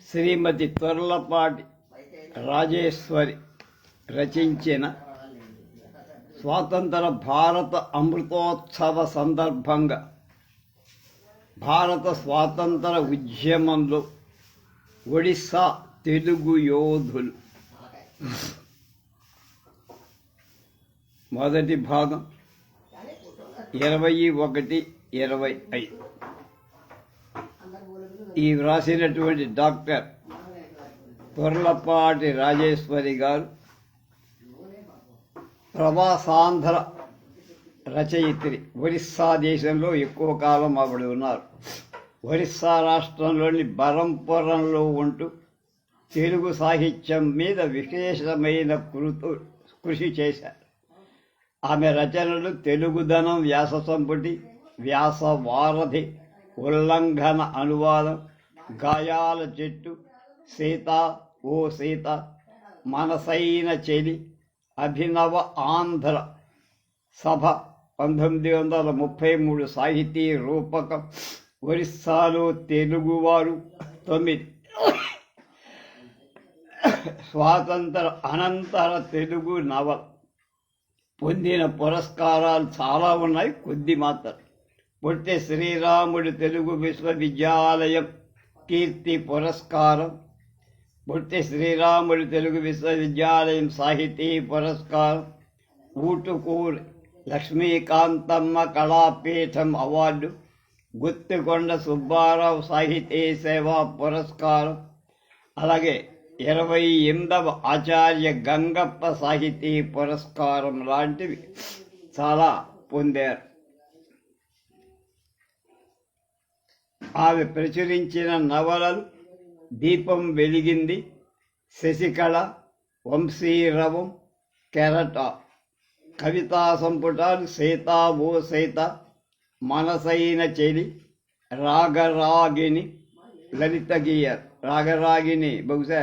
శ్రీమతి త్వరలపాటి రాజేశ్వరి రచించిన స్వాతంత్ర భారత అమృతోత్సవ సందర్భంగా భారత స్వాతంత్ర ఉద్యమంలో ఒడిస్సా తెలుగు యోధులు మొదటి భాగం 21-25 ఈ వ్రాసినటువంటి డాక్టర్ త్వరలపాటి రాజేశ్వరి గారు ప్రవాసాంధ్ర రచయిత్రి. ఒరిస్సా దేశంలో ఎక్కువ కాలం ఆవిడ ఉన్నారు. ఒరిస్సా రాష్ట్రంలోని బరంపురంలో ఉంటూ తెలుగు సాహిత్యం మీద విశేషమైన కృషి చేశారు. ఆమె రచనలు తెలుగుదనం, వ్యాస సంపుటి, వ్యాస వారధి, ఉల్లంఘన అనువాదం, గాయాల చెట్టు, సీత ఓ సీత, మనసైన చెలి, అభినవ ఆంధ్ర సభ 1933 సాహితీ రూపకం, ఒరిస్సాలో తెలుగువారు 9, స్వాతంత్ర అనంతర తెలుగు నవల. పొందిన పురస్కారాలు చాలా ఉన్నాయి, కొద్ది మాత్రం. పొట్టి శ్రీరాముడు తెలుగు విశ్వవిద్యాలయం కీర్తి పురస్కారం, పొట్టి శ్రీరాముడు తెలుగు విశ్వవిద్యాలయం సాహితీ పురస్కారం, ఊటుకూరి లక్ష్మీకాంతమ్మ కళాపీఠం అవార్డు, గుత్తికొండ సుబ్బారావు సాహితీ సేవా పురస్కారం, అలాగే 28వ ఆచార్య గంగప్ప సాహితీ పురస్కారం లాంటివి చాలా పొందారు. ఆమె ప్రచురించిన నవలలు దీపం వెలిగింది, శశికళ, వంశీరవం, కెరట. కవితా సంపుటాలు సీతా ఓ సీత, మనసైన చెలి, రాగరాగిని, లలిత గీయర్. రాగరాగిని బహుశా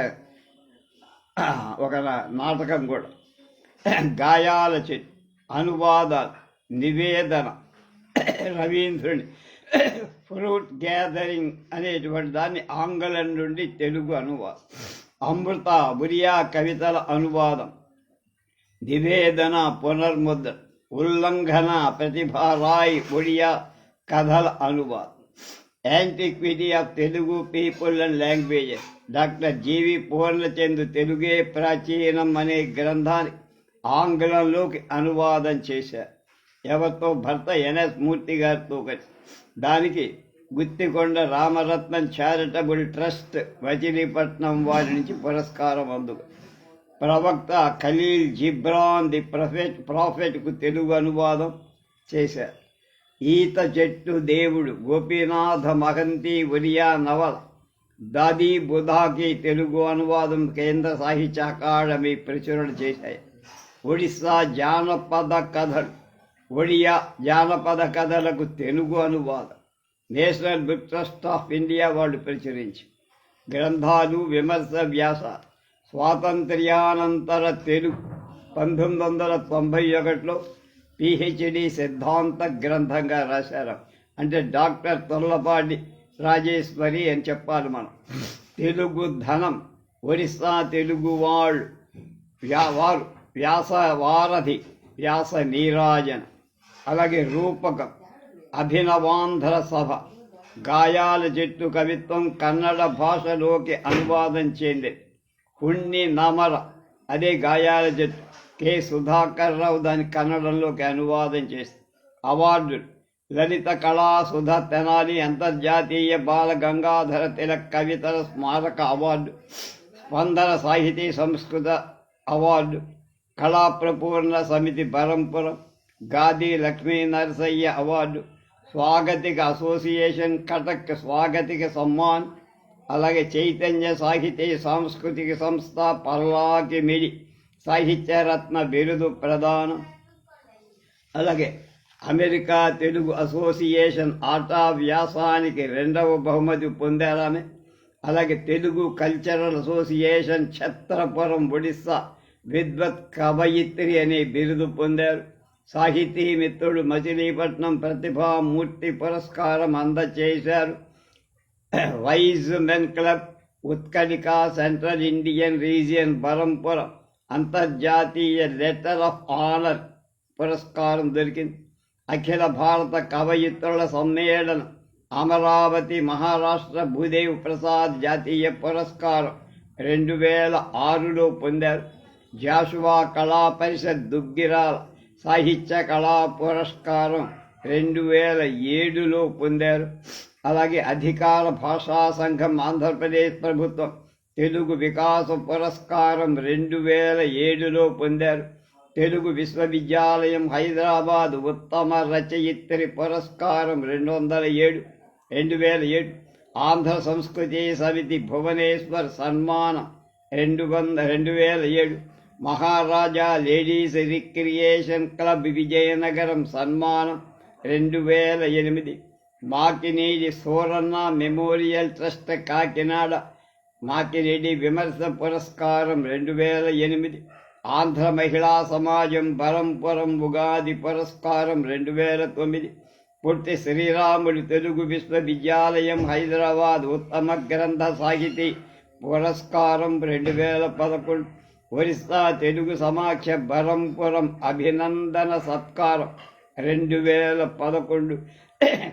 ఒక నాటకం కూడా. గాయాల చెట్టు, అనువాదాలు, నివేదన, రవీంద్రుని ఫ్రూట్ గ్యాదరింగ్ అనేటువంటి దాన్ని ఆంగ్లం నుండి తెలుగు అనువాదం, అమృత బురియా కవితల అనువాదం, నివేదన పునర్ముద్ర, ఉల్లంఘన ప్రతిభారాయ్ ఒడియా కథల అనువాదం, antiquity of Telugu people and languages, doctor జీవి పూర్ణచంద్ర తెలుగే ప్రాచీనం అనే గ్రంథాన్ని ఆంగ్లంలోకి అనువాదం చేశారు. ఎవరితో? భర్త ఎన్ఎస్ మూర్తి గారితో కలిసి. దానికి గుత్తికొండ రామరత్నం చారిటబుల్ ట్రస్ట్ మచిలీపట్నం వారి నుంచి పురస్కారం అందుకు. ప్రవక్త ఖలీల్ జిబ్రాన్ ది ప్రాఫెట్కు తెలుగు అనువాదం చేశారు. ఈత చెట్టు దేవుడు గోపీనాథ మహంతి ఒరియా నవల, దాది బుధాకి తెలుగు అనువాదం కేంద్ర సాహిత్య అకాడమీ ప్రచురణ చేశాయి. ఒడిస్సా జానపద కథలు, ఒడియా జానపద కథలకు తెలుగు అనువాదం national book trust of India వాళ్ళు ప్రచురించి. గ్రంథాలు, విమర్శ, వ్యాస. స్వాతంత్ర్యానంతర తెలుగు 1991లో పిహెచ్డి సిద్ధాంత గ్రంథంగా రాశారు. అంటే డాక్టర్ త్వరలపాటి రాజేశ్వరి అని చెప్పాలి మనం. తెలుగు ధనం, ఒరిస్సా తెలుగు వారు, వ్యాస వారధి, వ్యాస నీరాజన, అలాగే రూపకం, అభినవాంధ్ర సభ, గాయాల చెట్టు కవిత్వం కన్నడ భాషలోకి అనువాదం చెందింది. హుణ్ణి నమర, అదే గాయాల చెట్టు, కె సుధాకర్ రావు దాని కన్నడంలోకి అనువాదం చేసింది. అవార్డులు: లలిత కళా సుధ తెనాలి అంతర్జాతీయ బాల గంగాధర తిలక్ కవితల స్మారక అవార్డు, స్పందన సాహితీ సంస్కృత అవార్డు, కళాప్రపూర్ణ సమితి బరంపురం, గాది లక్ష్మీ నరసయ్య అవార్డు, స్వాగతిక అసోసియేషన్ కటక్ స్వాగతిక సమ్మాన్, అలాగే చైతన్య సాహితీ సాంస్కృతిక సంస్థ పల్లాకి మిడి సాహిత్యరత్న బిరుదు ప్రదానం, అలాగే అమెరికా తెలుగు అసోసియేషన్ ఆటా వ్యాసానికి 2వ బహుమతి పొందారామె. అలాగే తెలుగు కల్చరల్ అసోసియేషన్ ఛత్రపురం ఒడిస్సా విద్వత్ కవయిత్రి అనే బిరుదు పొందారు. సాహితీ మిత్రుడు మచిలీపట్నం ప్రతిభామూర్తి పురస్కారం అందజేశారు. Wise men club Utkalika central Indian region Berhampur అంతర్జాతీయ లెటర్ ఆఫ్ ఆనర్ పురస్కారం దొరికింది. అఖిల భారత కవయిత్రుల సమ్మేళనం అమరావతి మహారాష్ట్ర భూదేవ్ ప్రసాద్ జాతీయ పురస్కారం 2006లో పొందారు. జాషువా కళా పరిషత్ దుగ్గిరాల సాహిత్య కళా పురస్కారం 2007లో పొందారు. అలాగే అధికార భాషా సంఘం ఆంధ్రప్రదేశ్ ప్రభుత్వం తెలుగు వికాస పురస్కారం 2007లో పొందారు. తెలుగు విశ్వవిద్యాలయం హైదరాబాద్ ఉత్తమ రచయిత్రి పురస్కారం 2007. ఆంధ్ర సంస్కృతి సమితి భువనేశ్వర్ సన్మానం 2007. మహారాజా లేడీస్ రిక్రియేషన్ క్లబ్ విజయనగరం సన్మానం 2008. మాకినేడి సూరన్న మెమోరియల్ ట్రస్ట్ కాకినాడ మాకినేడి విమర్శ పురస్కారం 2008. ఆంధ్ర మహిళా సమాజం బరంపురం ఉగాది పురస్కారం 2009. పొట్టి శ్రీరాములు తెలుగు విశ్వవిద్యాలయం హైదరాబాద్ ఉత్తమ గ్రంథ సాహితీ పురస్కారం 2011. ఒరిస్సా తెలుగు సమాఖ్య బరంపురం అభినందన సత్కారం 2011.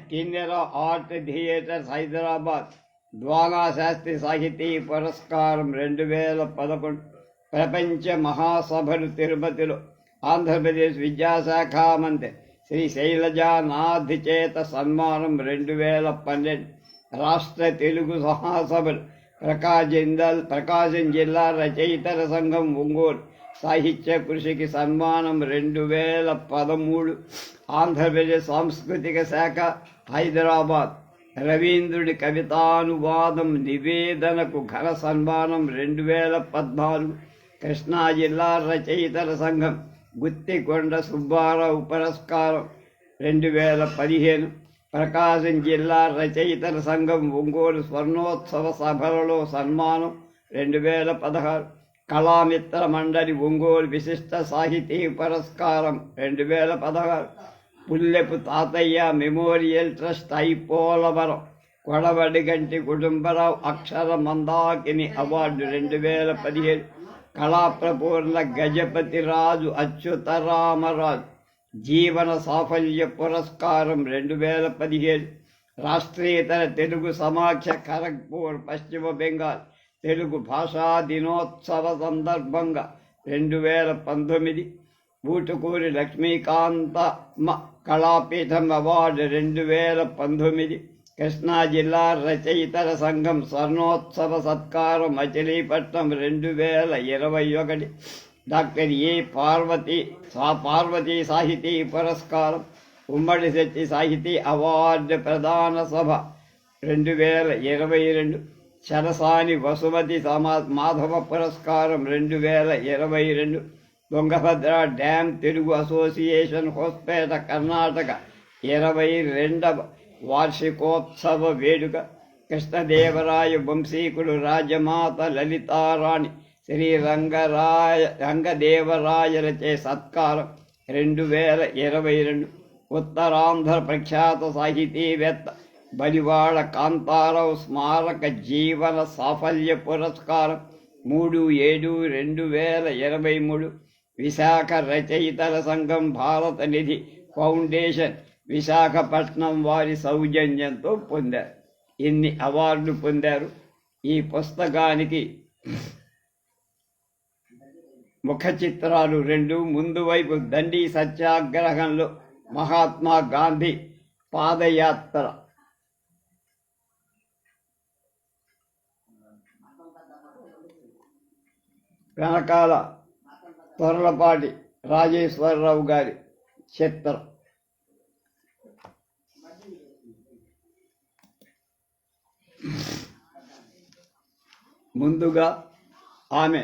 కిన్నెర ఆర్ట్ థియేటర్స్ హైదరాబాద్ ద్వానా శాస్త్రి సాహితీ పురస్కారం 2011. ప్రపంచ మహాసభలు తిరుపతిలో ఆంధ్రప్రదేశ్ విద్యాశాఖ మంత్రి శ్రీ శైలజానాథ్ చేత సన్మానం 2012. రాష్ట్ర తెలుగు మహాసభలు ప్రకాశం జిల్లా రచయితల సంఘం ఒంగోలు సాహిత్య కృషికి సన్మానం 2013. ఆంధ్రప్రదేశ్ సాంస్కృతిక శాఖ హైదరాబాద్ రవీంద్రుడి కవితానువాదం నివేదనకు ఘన సన్మానం 2014. కృష్ణా జిల్లా రచయితల సంఘం గుత్తికొండ సుబ్బారావు పురస్కారం 2015. ప్రకాశం జిల్లా రచయితల సంఘం ఒంగోలు స్వర్ణోత్సవ సభలలో సన్మానం 2016. కళామిత్ర మండలి ఒంగోలు విశిష్ట సాహితీ పురస్కారం 2016. పుల్లెపు తాతయ్య మెమోరియల్ ట్రస్ట్ ఐపోలవరం కొడవడిగంటి కుటుంబరావు అక్షర మందాకిని అవార్డు 2017. కళాప్రపూర్ణ గజపతి రాజు అచ్యుతరామరాజు జీవన సాఫల్య పురస్కారం 2017. రాష్ట్రీయతర తెలుగు సమాఖ్య ఖరగ్పూర్ పశ్చిమ బెంగాల్ తెలుగు భాషా దినోత్సవ సందర్భంగా 2019. బూటుకూరి లక్ష్మీకాంతమ్మ కళాపీఠం అవార్డు 2019. కృష్ణా జిల్లా రచయితల సంఘం స్వర్ణోత్సవ సత్కారం మచిలీపట్నం 2021. డాక్టర్ ఏ పార్వతీ సాహితీ పురస్కారం ఉమ్మడి శక్తి సాహితీ అవార్డు ప్రధాన సభ 2022. చరసాని వసుమతి మాధవ పురస్కారం 2022. తుంగభద్ర డ్యామ్ తెలుగు అసోసియేషన్ హోస్పేట కర్ణాటక 22వ వార్షికోత్సవ వేడుక. కృష్ణదేవరాయ వంశీకుడు రాజమాత లలితారాణి శ్రీ రంగదేవరాయలచే సత్కారం 2022. ఉత్తరాంధ్ర ప్రఖ్యాత సాహితీవేత్త బలివాడ కాంతారావు స్మారక జీవన సాఫల్య పురస్కారం 3/7/2023. విశాఖ రచయితల సంఘం భారత నిధి ఫౌండేషన్ విశాఖపట్నం వారి సౌజన్యంతో పొందారు. ఇన్ని అవార్డులు పొందారు. ఈ పుస్తకానికి ముఖ చిత్రాలు 2. ముందు వైపు దండి సత్యాగ్రహంలో మహాత్మా గాంధీ పాదయాత్ర, వెనకాల తొర్లపాటి రాజేశ్వరరావు గారి చిత్రం. ముందుగా ఆమె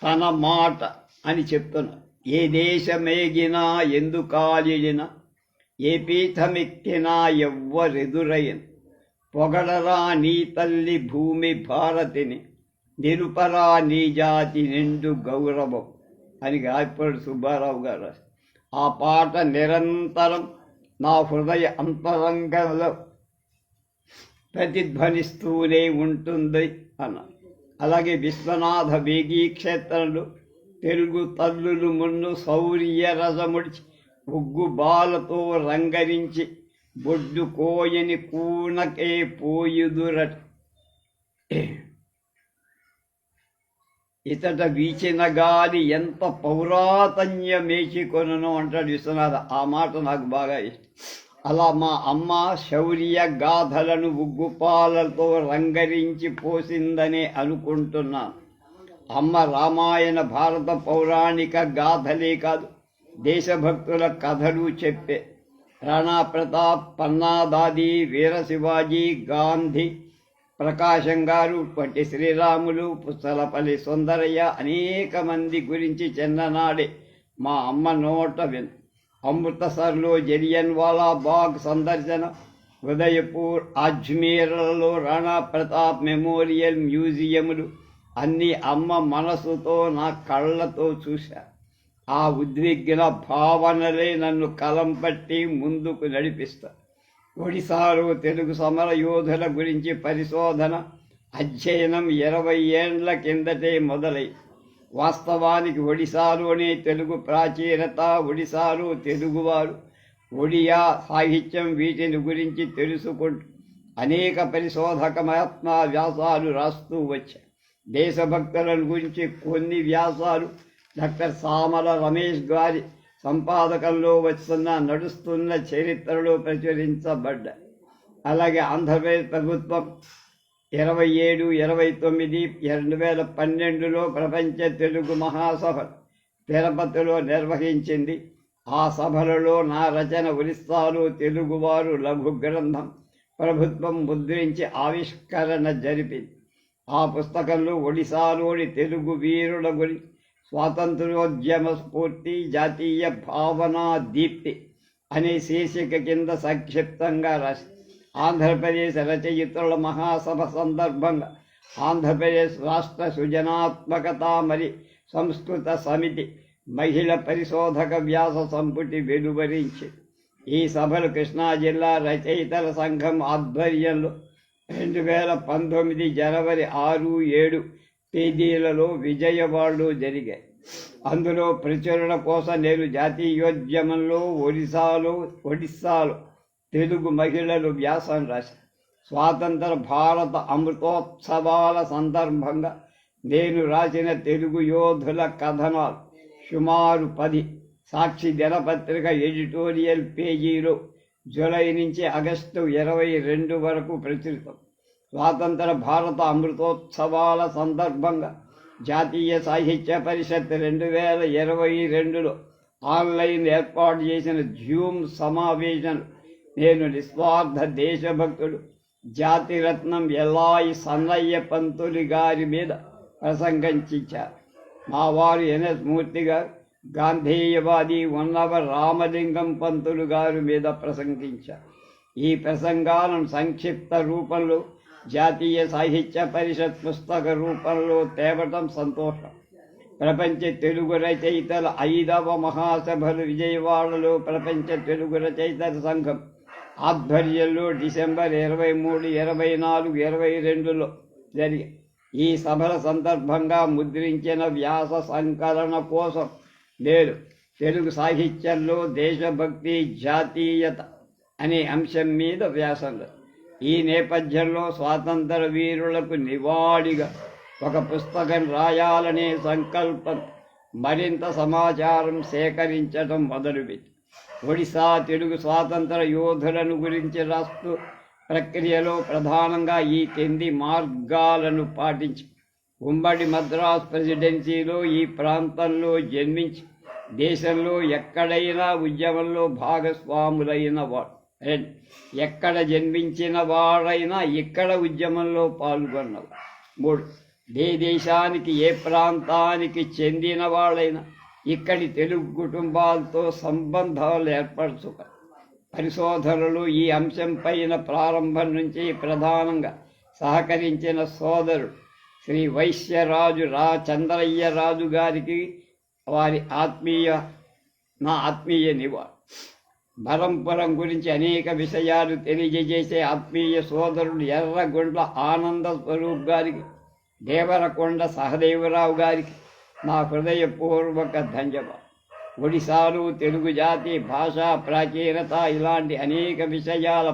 తన మాట అని చెప్తున్నారు. ఏ దేశమేగినా ఎందుకాలినా ఏ పీఠమెక్కినా ఎవ్వరెదురయ్యను పొగడరా నీ తల్లి భూమి భారతిని నిరుపరా నీ జాతి నిండు గౌరవం అని గాయపడి సుబ్బారావు గారు. ఆ పాట నిరంతరం నా హృదయ అంతరంగంలో ప్రతిధ్వనిస్తూనే ఉంటుంది అన్న. అలాగే విశ్వనాథ వేగీ క్షేత్రంలో తెలుగు తల్లులు మున్ను శౌర్య రసముడిచి ఉగ్గు బాలతో రంగరించి బొడ్డు కోయని కూనకే పోయుదురట. ఇతట వీచిన గాలి ఎంత పౌరాతన్యమేచికొనను అంటాడు విశ్వనాథ. ఆ మాట నాకు బాగా ఇష్టం. అలా మా అమ్మ శౌర్య గాథలను ఉగ్గుపాలతో రంగరించి పోసిందనే అనుకుంటున్నాను. అమ్మ రామాయణ భారత పౌరాణిక గాథలే కాదు, దేశభక్తుల కథలు చెప్పే. రాణా ప్రతాప్, పన్నాదాది, వీర శివాజీ, గాంధీ, ప్రకాశం గారు, పొట్టి శ్రీరాములు, పుస్తలపల్లి సుందరయ్య అనేక మంది గురించి చిన్ననాడే మా అమ్మ నోట విను. అమృతసర్లో జలియన్ వాలా బాగ్ సందర్శన, ఉదయపూర్, అజ్మీర్లలో రాణా ప్రతాప్ మెమోరియల్ మ్యూజియంలు అన్నీ అమ్మ మనసుతో నా కళ్ళతో చూశా. ఆ ఉద్విగ్న భావనలే నన్ను కలం పట్టి ముందుకు నడిపిస్తా. ఒడిశాలో తెలుగు సమర యోధుల గురించి పరిశోధన అధ్యయనం 20 ఏండ్ల కిందటే మొదలై, వాస్తవానికి ఒడిశాలోనే తెలుగు ప్రాచీనత, ఒడిశాలో తెలుగువారు, ఒడియా సాహిత్యం వీటిని గురించి తెలుసుకుంటూ అనేక పరిశోధకమాత్మ వ్యాసాలు రాస్తూ వచ్చా. దేశభక్తులను గురించి కొన్ని వ్యాసాలు డాక్టర్ సామల రమేష్ గారి సంపాదకంలో వస్తున్న నడుస్తున్న చరిత్రలో ప్రచురించబడ్డాయి. అలాగే ఆంధ్రప్రదేశ్ ప్రభుత్వం 27, 29, 2012లో ప్రపంచ తెలుగు మహాసభ తిరుపతిలో నిర్వహించింది. ఆ సభలలో నా రచన ఒరిస్సాలో తెలుగువారు లఘు గ్రంథం ప్రభుత్వం ముద్రించి ఆవిష్కరణ జరిపింది. ఆ పుస్తకంలో ఒడిశాలోని తెలుగు వీరుల గురించి, స్వాతంత్ర్యోద్యమ స్ఫూర్తి, జాతీయ భావనా దీప్తి అనే శీర్షిక కింద సంక్షిప్తంగా రాసి, ఆంధ్రప్రదేశ్ రచయిత్రుల మహాసభ సందర్భంగా ఆంధ్రప్రదేశ్ రాష్ట్ర సృజనాత్మకత మరి సంస్కృత సమితి మహిళ పరిశోధక వ్యాస సంపుటి వెలువరించింది. ఈ సభలు కృష్ణా జిల్లా రచయితల సంఘం ఆధ్వర్యంలో 2019 జనవరి 6, 7 తేదీలలో విజయవాడలో జరిగాయి. అందులో ప్రచురణ కోసం నేను జాతీయోద్యమంలో ఒడిస్సాలో తెలుగు మహిళలు వ్యాసం రాశారు. స్వాతంత్ర భారత అమృతోత్సవాల సందర్భంగా నేను రాసిన తెలుగు యోధుల కథనాలు సుమారు 10 సాక్షి దినపత్రిక ఎడిటోరియల్ పేజీలో జూలై నుంచి ఆగస్టు 22 వరకు ప్రచురితం. స్వాతంత్ర భారత అమృతోత్సవాల సందర్భంగా జాతీయ సాహిత్య పరిషత్ 2022లో ఆన్లైన్ ఏర్పాటు చేసిన జూమ్ సమావేశం నేను నిస్వార్థ దేశభక్తుడు జాతిరత్నం ఎల్లాయి సన్నయ్య పంతులు గారి మీద ప్రసంగించారు. మా వారు ఎన్ఎస్ మూర్తి గారు గాంధేయవాది ఉన్నవ రామలింగం పంతులు గారి మీద ప్రసంగించారు. ఈ ప్రసంగాలను సంక్షిప్త రూపంలో జాతీయ సాహిత్య పరిషత్ పుస్తక రూపంలో తేవటం సంతోషం. ప్రపంచ తెలుగు రచయితల 5వ మహాసభలు విజయవాడలో ప్రపంచ తెలుగు రచయితల సంఘం ఆధ్వర్యంలో డిసెంబర్ 23, 24, 22లో జరిగాయి. ఈ సభల సందర్భంగా ముద్రించిన వ్యాస సంకలన కోసం నేను తెలుగు సాహిత్యంలో దేశభక్తి, జాతీయత అనే అంశం మీద వ్యాసం. ఈ నేపథ్యంలో స్వాతంత్ర వీరులకు నివాళిగా ఒక పుస్తకం రాయాలనే సంకల్పం మరింత సమాచారం సేకరించడం మొదలుపెట్టి ఒడిశా తెలుగు స్వాతంత్ర యోధులను గురించి రాస్తూ ప్రక్రియలో ప్రధానంగా ఈ 8 మార్గాలను పాటించి ఉమ్మడి మద్రాస్ ప్రెసిడెన్సీలో ఈ ప్రాంతంలో జన్మించి దేశంలో ఎక్కడైనా ఉద్యమంలో భాగస్వాములైన వాడు, ఎక్కడ జన్మించిన వాడైనా ఇక్కడ ఉద్యమంలో పాల్గొన్నవాడు. 3, ఏ దేశానికి ఏ ప్రాంతానికి చెందిన వాళ్ళైనా ఇక్కడి తెలుగు కుటుంబాలతో సంబంధాలు ఏర్పరచుకోవాలి. పరిశోధనలు ఈ అంశం పైన ప్రారంభం నుంచి ప్రధానంగా సహకరించిన సోదరుడు శ్రీ వైశ్యరాజు చంద్రయ్య రాజు గారికి, వారి ఆత్మీయ నా ఆత్మీయ నివాళి. బరంపురం గురించి అనేక విషయాలు తెలియజేసే ఆత్మీయ సోదరుడు ఎర్రగొండ్ల ఆనంద స్వరూప్ గారికి, దేవరకొండ సహదేవరావు గారికి నా హృదయపూర్వక ధన్యవాదాలు. ఒడిశాలు, తెలుగు జాతి, భాషా ప్రాచీనత ఇలాంటి అనేక విషయాల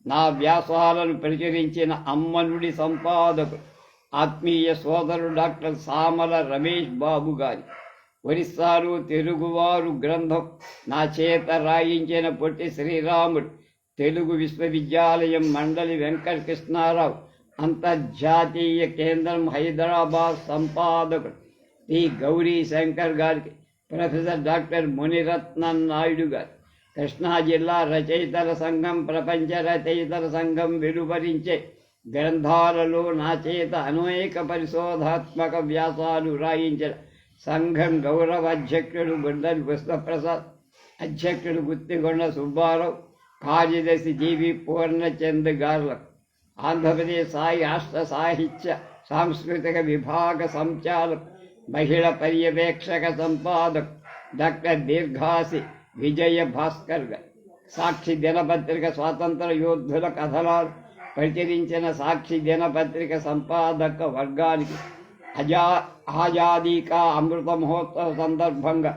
నా వ్యాసాలను ప్రచురించిన అమ్మనుడి సంపాదకుడు ఆత్మీయ సోదరుడు డాక్టర్ సామల రమేష్ బాబు గారి ఒరిస్సాలు తెలుగువారు గ్రంథం నా చేత రాయించిన పొట్టి శ్రీరాముడు తెలుగు విశ్వవిద్యాలయం మండలి వెంకటకృష్ణారావు అంతర్జాతీయ కేంద్రం హైదరాబాద్ సంపాదకుడు టి గౌరీ శంకర్ గారికి, ప్రొఫెసర్ డాక్టర్ మునిరత్నం నాయుడు గారు, కృష్ణా జిల్లా రచయితల సంఘం, ప్రపంచ రచయితల సంఘం వెలువరించే గ్రంథాలలో నా చేత అనేక పరిశోధాత్మక వ్యాసాలు రాయించిన సంఘం గౌరవ అధ్యక్షుడు గుండలి కృష్ణప్రసాద్, అధ్యక్షుడు గుత్తిగొండ సుబ్బారావు, కార్యదర్శి జీవి పూర్ణచంద్ గార్లకు, ఆంధ్రప్రదేశ్ సాయి రాష్ట్ర సాహిత్య సాంస్కృతిక విభాగ సంచాలకు, మహిళ పర్యవేక్షక సంపాదకు డాక్టర్ దీర్ఘాసి విజయ భాస్కర్ గారు, సాక్షి దినపత్రిక స్వాతంత్ర యోధుల కథనాలు ప్రచురించిన సాక్షి దినపత్రిక సంపాదక వర్గానికి, ఆజాదీ కా అమృత మహోత్సవ సందర్భంగా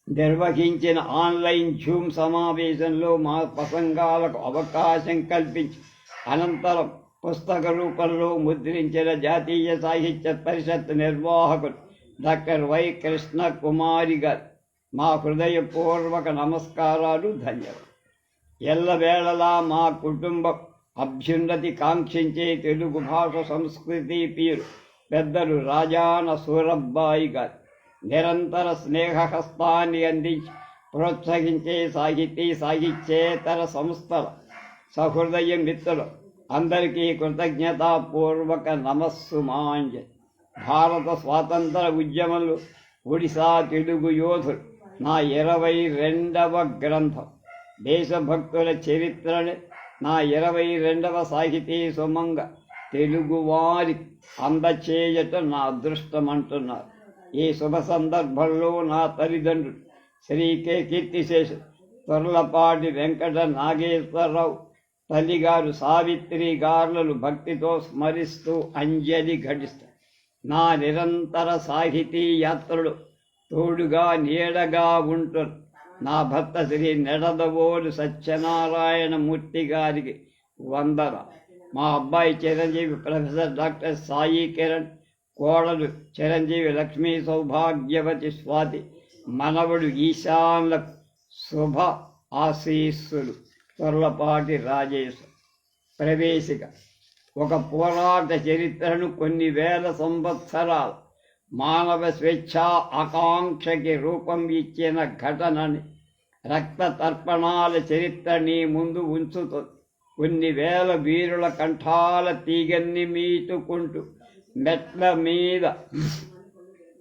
నిర్వహించిన ఆన్లైన్ జూమ్ సమావేశంలో మా ప్రసంగాలకు అవకాశం కల్పించి అనంతరం పుస్తక రూపంలో ముద్రించిన జాతీయ సాహిత్య పరిషత్ నిర్వాహకులు డాక్టర్ వై కృష్ణ కుమారి గారు మా హృదయపూర్వక నమస్కారాలు, ధన్యవాదాలు. ఎల్లవేళలా మా కుటుంబం అభ్యున్నతి కాంక్షించే తెలుగు భాష సంస్కృతి పీరు పెద్దలు రాజాన సూరబ్బాయి గారు నిరంతర స్నేహహస్తాన్ని అందించి ప్రోత్సహించే సాహిత్యేతర సంస్థల సహృదయ మిత్రులు అందరికీ కృతజ్ఞతాపూర్వక నమస్సుమాంజలి. భారత స్వాతంత్ర ఉద్యమంలో ఒడిశా తెలుగు యోధులు నా 22వ గ్రంథం. దేశభక్తుల చరిత్రని నా 22వ సాహితీ సుమంగా తెలుగువారి అందచేయటం నా అదృష్టమంటున్నారు. ఈ శుభ సందర్భంలో నా తల్లిదండ్రులు శ్రీ కె కీర్తిశేషులు తొర్లపాటి వెంకట నాగేశ్వరరావు, తల్లిగారు సావిత్రి గారులను భక్తితో స్మరిస్తూ అంజలి ఘటిస్తారు. నా నిరంతర సాహితీ యాత్రలు తోడుగా నీడగా ఉంటున్న నా భర్త శ్రీ నెడదవోలు సత్యనారాయణ మూర్తి గారికి వందన. మా అబ్బాయి చిరంజీవి ప్రొఫెసర్ డాక్టర్ సాయి కిరణ్, కోడలు చిరంజీవి లక్ష్మీ సౌభాగ్యవతి స్వాతి, మనవడు ఈశాన్లకు శుభ ఆశీస్సులు. త్వరలపాటి రాజేశ్వర. ప్రవేశిక. ఒక పోరాట చరిత్రను కొన్ని వేల సంవత్సరాల మానవ స్వేచ్ఛా ఆకాంక్షకి రూపం ఇచ్చిన ఘటనని, రక్త తర్పణాల చరిత్ర నీ ముందు ఉంచుతుంది. కొన్ని వేల వీరుల కంఠాల తీగన్ని మీటుకుంటూ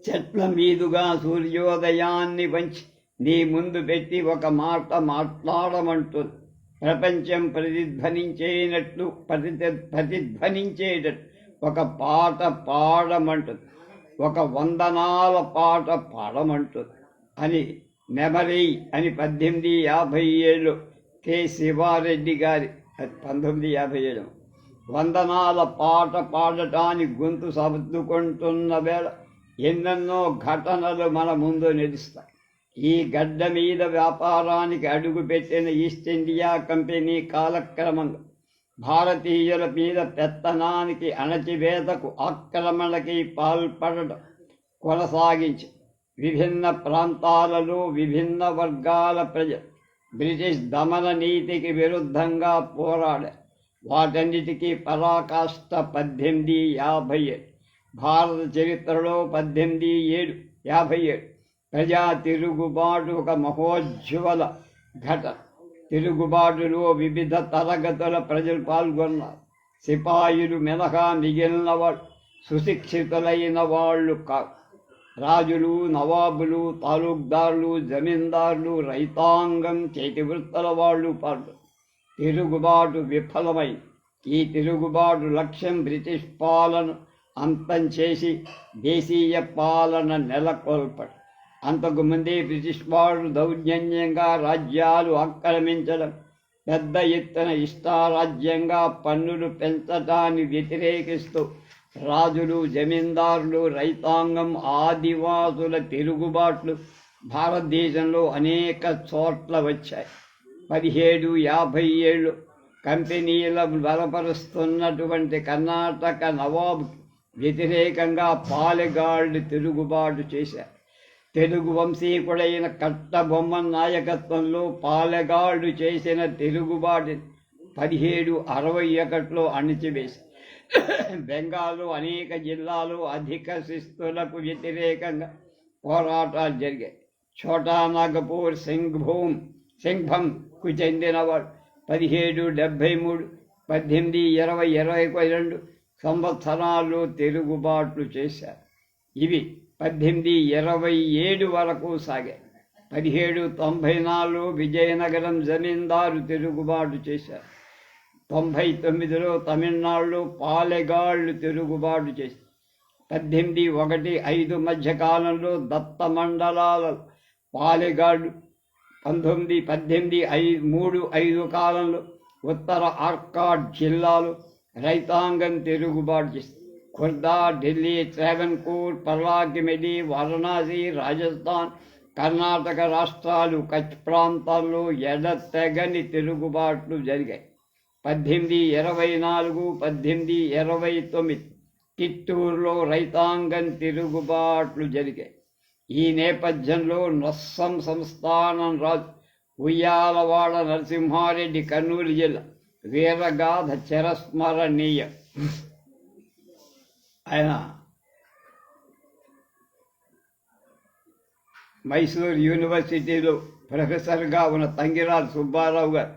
చెట్ల మీదుగా సూర్యోదయాన్ని వంచి నీ ముందు పెట్టి ఒక మాట మాట్లాడమంటుంది. ప్రపంచం ప్రతిధ్వనించేటట్లు ఒక పాట పాడమంటుంది. ఒక వందనాల పాట పాడమంటుంది అని నెమలి అని 1857 కె శివారెడ్డి గారి 1957 వందనాల పాట పాడటానికి గొంతు సర్దుకుంటున్న వేళ ఎన్నెన్నో ఘటనలు మన ముందు నిలుస్తాయి. ఈ గడ్డ మీద వ్యాపారానికి అడుగుపెట్టిన ఈస్ట్ ఇండియా కంపెనీ కాలక్రమంగా భారతీయుల మీద పెత్తనానికి, అణచివేతకు, ఆక్రమణకి పాల్పడటం కొనసాగించి విభిన్న ప్రాంతాలలో విభిన్న వర్గాల ప్రజలు బ్రిటిష్ దమన నీతికి విరుద్ధంగా పోరాడారు. వాటన్నిటికీ పరాకాష్ట 1857. భారత చరిత్రలో 1857 ప్రజా తిరుగుబాటు ఒక మహోజ్వల ఘటన. తిరుగుబాటులో వివిధ తరగతుల ప్రజలు పాల్గొన్నారు. సిపాయిలు మినహా మిగిలిన వాళ్ళు సుశిక్షితులైన వాళ్ళు కాదు. రాజులు, నవాబులు, తాలూక్దారులు, జమీందారులు, రైతాంగం, చేతి వృత్తుల వాళ్ళు పాల్గొన్నారు. తిరుగుబాటు విఫలమై ఈ తిరుగుబాటు లక్ష్యం బ్రిటిష్ పాలన అంతం చేసి దేశీయ పాలన నెలకొల్పడం. అంతకుముందే బ్రిటిష్ వారు దౌర్జన్యంగా రాజ్యాలు ఆక్రమించడం, పెద్ద ఎత్తున ఇష్టారాజ్యంగా పన్నులు పెంచటాన్ని వ్యతిరేకిస్తూ రాజులు, జమీందారులు, రైతాంగం, ఆదివాసుల తిరుగుబాట్లు భారతదేశంలో అనేక చోట్ల వచ్చాయి. 1757 కంపెనీల బలపరుస్తున్నటువంటి కర్ణాటక నవాబు వ్యతిరేకంగా పాలెగాళ్ళు తిరుగుబాటు చేశారు. తెలుగు వంశీకుడైన కట్టబొమ్మన్ నాయకత్వంలో పాలెగాళ్ళు చేసిన తిరుగుబాటు 1761లో అణిచివేశారు. బెంగాల్లో అనేక జిల్లాలు అధిక శిస్తులకు వ్యతిరేకంగా పోరాటాలు జరిగాయి. ఛోటా నాగపూర్ సింగ్భంకు చెందినవాడు 1773, 1820, 22 సంవత్సరాలు తిరుగుబాట్లు చేశారు. ఇవి 1827 వరకు సాగాయి. 1794 విజయనగరం జమీందారు తిరుగుబాటు చేశారు. 99లో తమిళనాడులో పాలెగాళ్ళు తిరుగుబాటు చేశారు. 1815 మధ్యకాలంలో దత్త మండలాల పాలెగాళ్ళు, 1835 కాలంలో ఉత్తర ఆర్కాడ్ జిల్లాలో రైతాంగం తిరుగుబాటు చేశారు. ఖుర్దా, ఢిల్లీ, ట్రావెన్కోర్, పర్లాకిమిడి, వారణాసి, రాజస్థాన్, కర్ణాటక రాష్ట్రాలు, కచ్ ప్రాంతాల్లో ఎడతెగని తిరుగుబాట్లు జరిగాయి. 1824, 1829 చిత్తూరులో రైతాంగం తిరుగుబాట్లు జరిగాయి. ఈ నేపథ్యంలో నొస్సం సంస్థానం రాజు ఉయ్యాలవాడ నరసింహారెడ్డి, కర్నూలు జిల్లా వీరగాథ చిరస్మరణీయం. ఆయన మైసూర్ యూనివర్సిటీలో ప్రొఫెసర్గా ఉన్న తంగిరాజు సుబ్బారావు గారు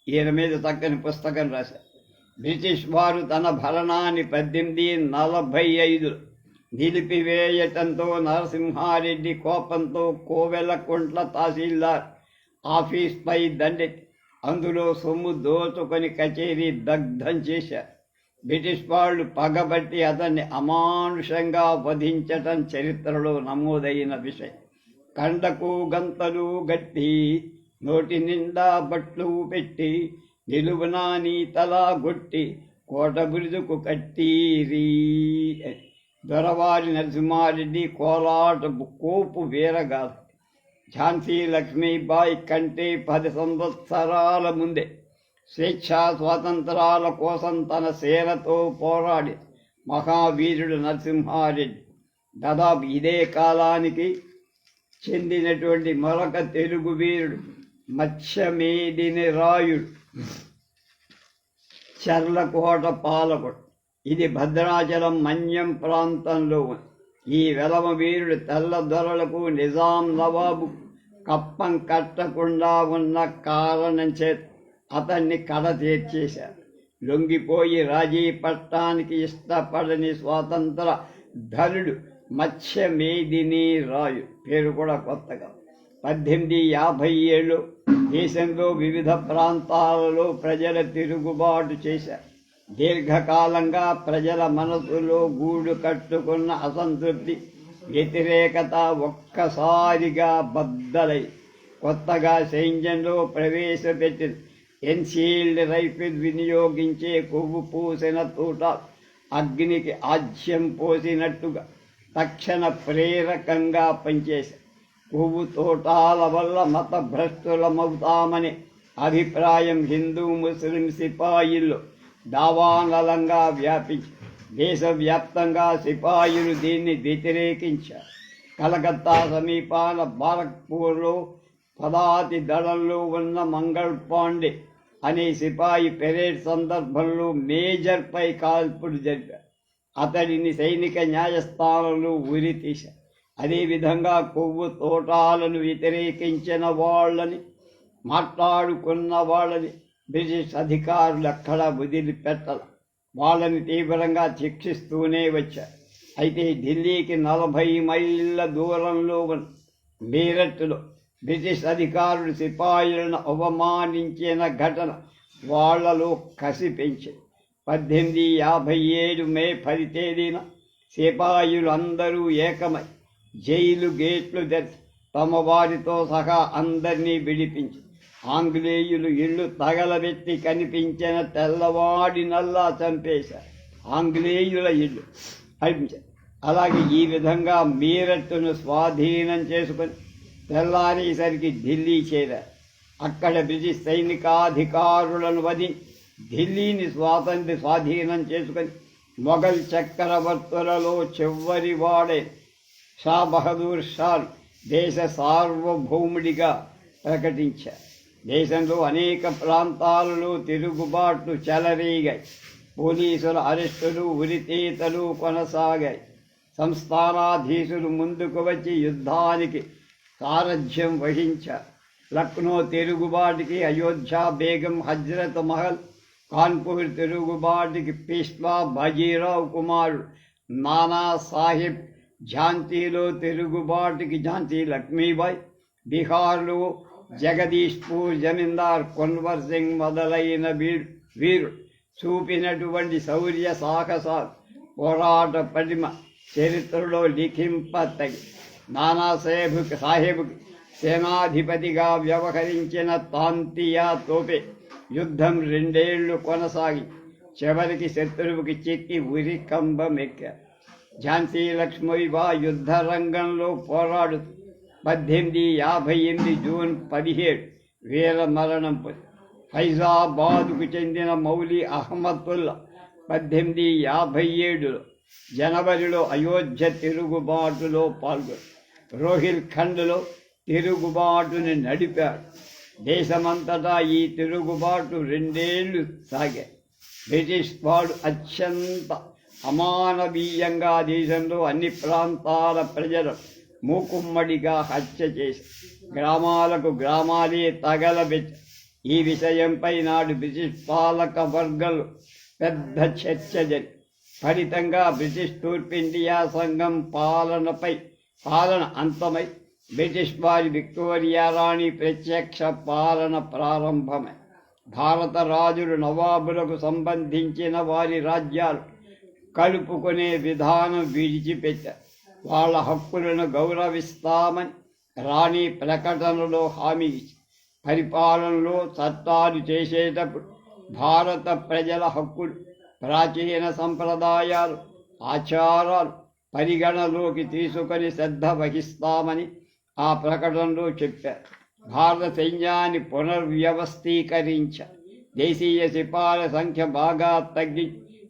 ఈయన మీద చక్కని పుస్తకం రాశారు. బ్రిటిష్ వారు తన భరణాన్ని 1845 నిలిపివేయటంతో నరసింహారెడ్డి కోపంతో కోవెలకుంట్ల తహసీల్దార్ ఆఫీస్పై దండెత్తి అందులో సొమ్ము దోచుకొని కచేరీ దగ్ధం చేశారు. బ్రిటిష్ వాళ్ళు పగబట్టి అతన్ని అమానుషంగా వధించటం చరిత్రలో నమోదైన విషయం. కండకు గంతలు గట్టి, నోటి నిండా బట్లు పెట్టి, నిలువునా నీ తలా గొట్టి, కోట బురుజుకు కట్టీరీ. దొరవారి నరసింహారెడ్డి కోలాట కోపు వీరగాథ. ఝాన్సీ లక్ష్మీబాయి కంటే 10 సంవత్సరాల ముందే స్వేచ్ఛా స్వాతంత్రాల కోసం తన సేనతో పోరాడి మహావీరుడు నరసింహారెడ్డి. దాదాపు ఇదే కాలానికి చెందినటువంటి మరొక తెలుగు వీరుడు మత్స్యమేదిని రాయుడు, చర్లకోట పాలకుడు. ఇది భద్రాచలం మన్యం ప్రాంతంలో ఉంది. ఈ వెలమ వీరుడు తెల్ల దొరలకు, నిజాం నవాబు కప్పం కట్టకుండా ఉన్న కారణం చేత అతన్ని కడ తీర్చేశారు. లొంగిపోయి రాజీ పట్టానికి ఇష్టపడని స్వాతంత్ర ధనుడు మత్స్యమేదిని రాయు, పేరు కూడా కొత్తగా. 1857లో దేశంలో వివిధ ప్రాంతాలలో ప్రజల తిరుగుబాటు చేశారు. దీర్ఘకాలంగా ప్రజల మనసులో గూడు కట్టుకున్న అసంతృప్తి, వ్యతిరేకత ఒక్కసారిగా బద్దలై కొత్తగా సైన్యంలో ప్రవేశపెట్టిన ఎన్షీల్డ్ రైఫిల్ వినియోగించే కొవ్వు పూసిన తూట అగ్నికి ఆజ్యం పోసినట్టుగా తక్షణ ప్రేరకంగా పనిచేశారు. కొవ్వు తోటాల వల్ల మత భ్రష్టులమవుతామనే అభిప్రాయం హిందూ ముస్లిం సిపాయిల్లో దావానలంగా వ్యాపించి దేశవ్యాప్తంగా సిపాయిలు దీన్ని వ్యతిరేకించారు. కలకత్తా సమీపాన బారక్పూర్లో పదాతి దళంలో ఉన్న మంగళ్ పాండే అనే సిపాయి పెరేడ్ సందర్భంలో మేజర్పై కాల్పులు జరిపారు. అతడిని సైనిక న్యాయస్థానంలో ఉరి తీశారు. అదేవిధంగా కొవ్వు తోటాలను వ్యతిరేకించిన వాళ్ళని, మాట్లాడుకున్న వాళ్ళని బ్రిటిష్ అధికారులు ఎక్కడా వదిలిపెట్టాల. వాళ్ళని తీవ్రంగా శిక్షిస్తూనే వచ్చారు. అయితే ఢిల్లీకి 40 మైళ్ళ దూరంలో ఉన్న మీరట్లో బ్రిటిష్ అధికారులు సిపాయిలను అవమానించిన ఘటన వాళ్లలో కసి పెంచింది. 1857 మే 10 తేదీన సిపాయిలు అందరూ ఏకమై జైలు గేట్లు తెరిచి తమ వారితో సహా అందరినీ విడిపించి ఆంగ్లేయులు ఇళ్ళు తగలబెట్టి కనిపించిన తెల్లవాడి నల్లా చంపేశారు. ఆంగ్లేయుల ఇళ్ళు అనిపించారు. అలాగే ఈ విధంగా మీరట్టును స్వాధీనం చేసుకొని తెల్లారేసరికి ఢిల్లీ చేరారు. అక్కడ బ్రిటిష్ సైనికాధికారులను వధించి ఢిల్లీని స్వాధీనం చేసుకొని మొఘల్ చక్రవర్తులలో చివరి వాడే షా బహదూర్ షాను దేశ సార్వభౌముడిగా ప్రకటించారు. దేశంలో అనేక ప్రాంతాలలో తిరుగుబాట్లు చెలరేగాయి. పోలీసుల అరెస్టులు ఉరితీతలు కొనసాగాయి. సంస్థానాధీశులు ముందుకు వచ్చి యుద్ధానికి సారథ్యం వహించారు. లక్నో తిరుగుబాటుకి అయోధ్య బేగం హజ్రత్ మహల్, కాన్పూర్ తిరుగుబాటుకి పీష్వా బాజీరావు కుమారుడు నానా సాహెబ్, ఝాన్సీలో తిరుగుబాటుకి ఝాన్సీ లక్ష్మీబాయి, బీహార్లో జగదీష్పూర్ జమీందార్ కొన్వర్ సింగ్ మొదలైన వీరు చూపినటువంటి శౌర్య సాహసాలు, పోరాట పటిమ చరిత్రలో లిఖింపతగి. నానాసాహెబ్కి సేనాధిపతిగా వ్యవహరించిన తాంతియా తోపే యుద్ధం 2 ఏళ్లు కొనసాగి చివరికి శత్రువుకి చిక్కి ఉరి కంబమెక్కారు. ఝాన్సీ లక్ష్మీబాయి యుద్ధ రంగంలో పోరాడుతూ 1858 జూన్ 17 వీర మరణం పొంది. ఫైజాబాద్కు చెందిన మౌలి అహ్మదుల్లా 1857 జనవరిలో అయోధ్య తిరుగుబాటులో పాల్గొని రోహిల్ఖండ్లో తిరుగుబాటుని నడిపాడు. దేశమంతటా ఈ తిరుగుబాటు 2 ఏళ్లు సాగాయి. బ్రిటిష్ వాడు అత్యంత అమానవీయంగా దేశంలో అన్ని ప్రాంతాల ప్రజలు మూకుమ్మడిగా హత్య చేసి గ్రామాలకు గ్రామాలే తగలబెట్టి ఈ విషయంపై నాడు బ్రిటిష్ పాలక వర్గాలు పెద్ద చర్చ జరిగి ఫలితంగా బ్రిటిష్ తూర్పు ఇండియా సంఘం పాలన అంతమై బ్రిటిష్ వారి విక్టోరియా రాణి ప్రత్యక్ష పాలన ప్రారంభమై భారత రాజులు నవాబులకు సంబంధించిన వారి రాజ్యాలు కలుపుకునే విధానం విడిచిపెట్టారు. వాళ్ళ హక్కులను గౌరవిస్తామని రాణి ప్రకటనలో హామీ ఇచ్చి పరిపాలనలో చట్టాలు చేసేటప్పుడు భారత ప్రజల హక్కులు, ప్రాచీన సంప్రదాయాలు, ఆచారాలు పరిగణలోకి తీసుకొని శ్రద్ధ వహిస్తామని ఆ ప్రకటనలో చెప్పారు. భారత సైన్యాన్ని పునర్వ్యవస్థీకరించారు. దేశీయ సిపాయిల సంఖ్య బాగా తగ్గి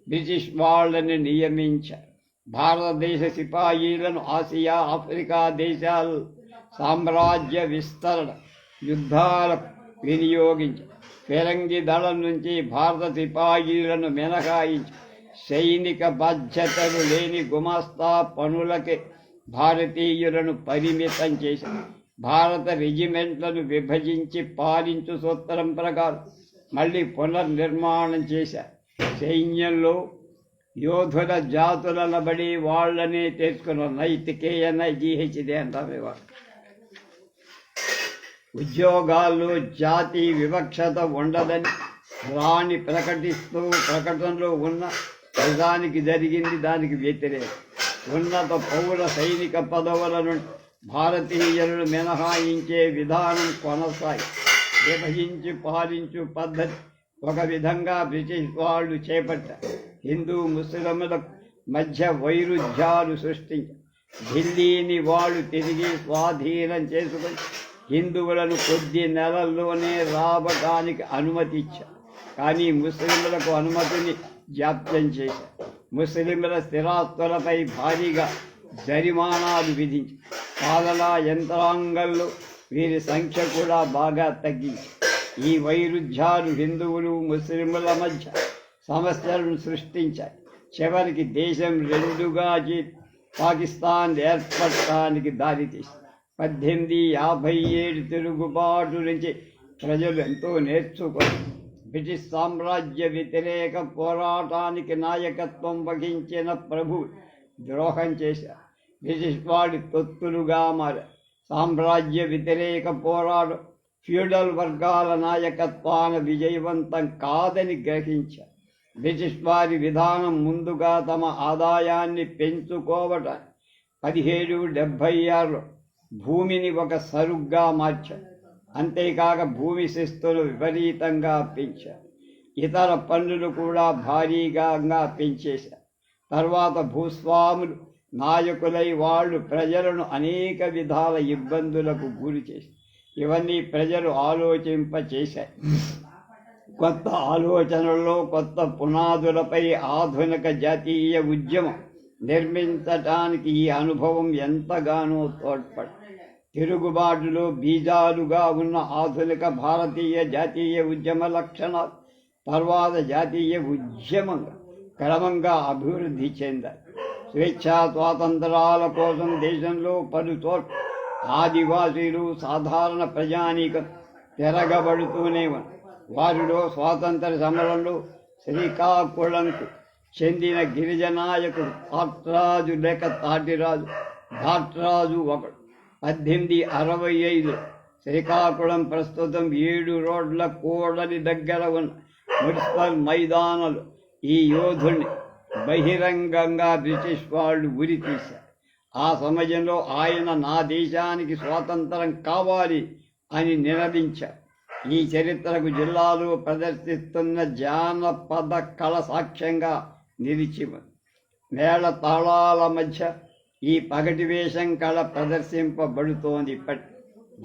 బ్రిటిష్ వాళ్ళని నియమించారు. భారతదేశ సిపాయిలను ఆసియా, ఆఫ్రికా దేశాలు సామ్రాజ్య విస్తరణ యుద్ధాలకు వినియోగించి ఫిరంగి దళం నుంచి భారత సిపాయిలను మినహాయించి సైనిక బాధ్యతలు లేని గుమాస్తా పనులకే భారతీయులను పరిమితం చేశారు. భారత రెజిమెంట్లను విభజించి పాలించు సూత్రం ప్రకారం మళ్ళీ పునర్నిర్మాణం చేశారు. సైన్యంలో యోధుల జాతుల బడి వాళ్ళనే తెచ్చుకున్నారు. నైతికేయన జీహెచ్దే అంటారు. ఉద్యోగాల్లో జాతి వివక్షత ఉండదని రాణి ప్రకటిస్తూ ప్రకటనలో ఉన్న నిజానికి జరిగింది దానికి వ్యతిరేకం. ఉన్నత పౌర సైనిక పదవుల నుండి భారతీయులను మినహాయించే విధానం కొనసాగి విభజించి పాలించు పద్ధతి ఒక విధంగా బ్రిటిష్ వాళ్ళు చేపట్టారు. హిందూ ముస్లింల మధ్య వైరుధ్యాలు సృష్టించి ఢిల్లీని వాళ్ళు తిరిగి స్వాధీనం చేసుకుని హిందువులను కొద్ది నెలల్లోనే రావడానికి అనుమతి ఇచ్చారు. కానీ ముస్లింలకు అనుమతిని జాప్యం చేశారు. ముస్లింల స్థిరాస్తులపై భారీగా జరిమానాలు విధించి పాలనా యంత్రాంగంలో వీరి సంఖ్య కూడా బాగా తగ్గింది. ఈ వైరుధ్యాలు హిందువులు ముస్లింల మధ్య సమస్యలను సృష్టించాయి. చివరికి దేశం 2గా పాకిస్తాన్ ఏర్పడటానికి దారితీసింది. 1857 తిరుగుబాటు నుంచి ప్రజలు ఎంతో నేర్చుకొని బ్రిటిష్ సామ్రాజ్య వ్యతిరేక పోరాటానికి నాయకత్వం వహించిన ప్రభువు ద్రోహం చేశారు. బ్రిటిష్ వాడి తొత్తులుగా మారారు. సామ్రాజ్య వ్యతిరేక పోరాటం ఫ్యూడల్ వర్గాల నాయకత్వాన విజయవంతం కాదని గ్రహించారు. బ్రిటిష్ వారి విధానం ముందుగా తమ ఆదాయాన్ని పెంచుకోవటానికి 1776లో భూమిని ఒక సరుగ్గా మార్చారు. అంతేకాక భూమి శిస్తులు విపరీతంగా పెంచారు. ఇతర పన్నులు కూడా భారీగా పెంచేశారు. తర్వాత భూస్వాములు నాయకులై వాళ్ళు ప్రజలను అనేక విధాల ఇబ్బందులకు గురి చేశారు. ఇవన్నీ ప్రజలు ఆలోచింపచేశాయి. కొత్త ఆలోచనల్లో కొత్త పునాదులపై ఆధునిక జాతీయ ఉద్యమం నిర్మించటానికి ఈ అనుభవం ఎంతగానో తోడ్పడింది. తిరుగుబాటులో బీజాలుగా ఉన్న ఆధునిక భారతీయ జాతీయ ఉద్యమ లక్షణాలు తర్వాత జాతీయ ఉద్యమంగా క్రమంగా అభివృద్ధి చెందాయి. స్వేచ్ఛా స్వాతంత్రాల కోసం దేశంలో పలుచోట్ల ఆదివాసీలు సాధారణ ప్రజానీకం తిరగబడుతూనే ఉన్నారు. వారిలో స్వాతంత్ర సమరంలో శ్రీకాకుళంకు చెందిన గిరిజనాయకుడు తాట్రాజు లేక తాటిరాజు ఘాట్రాజు ఒకడు. 1865 శ్రీకాకుళం ప్రస్తుతం 7 రోడ్ల కూడలి దగ్గర ఉన్న మున్సిపల్ మైదానాలు ఈ యోధుడిని బహిరంగంగా బ్రిటిష్ వాళ్ళు ఉరి తీశారు. ఆ సమయంలో ఆయన నా దేశానికి స్వాతంత్రం కావాలి అని నినదించారు. ఈ చరిత్రకు జిల్లాలో ప్రదర్శిస్తున్న జానపద కళ సాక్ష్యంగా నిలిచి ఉంది. మేళ తాళాల మధ్య ఈ పగటి వేషం కళ ప్రదర్శింపబడుతోంది.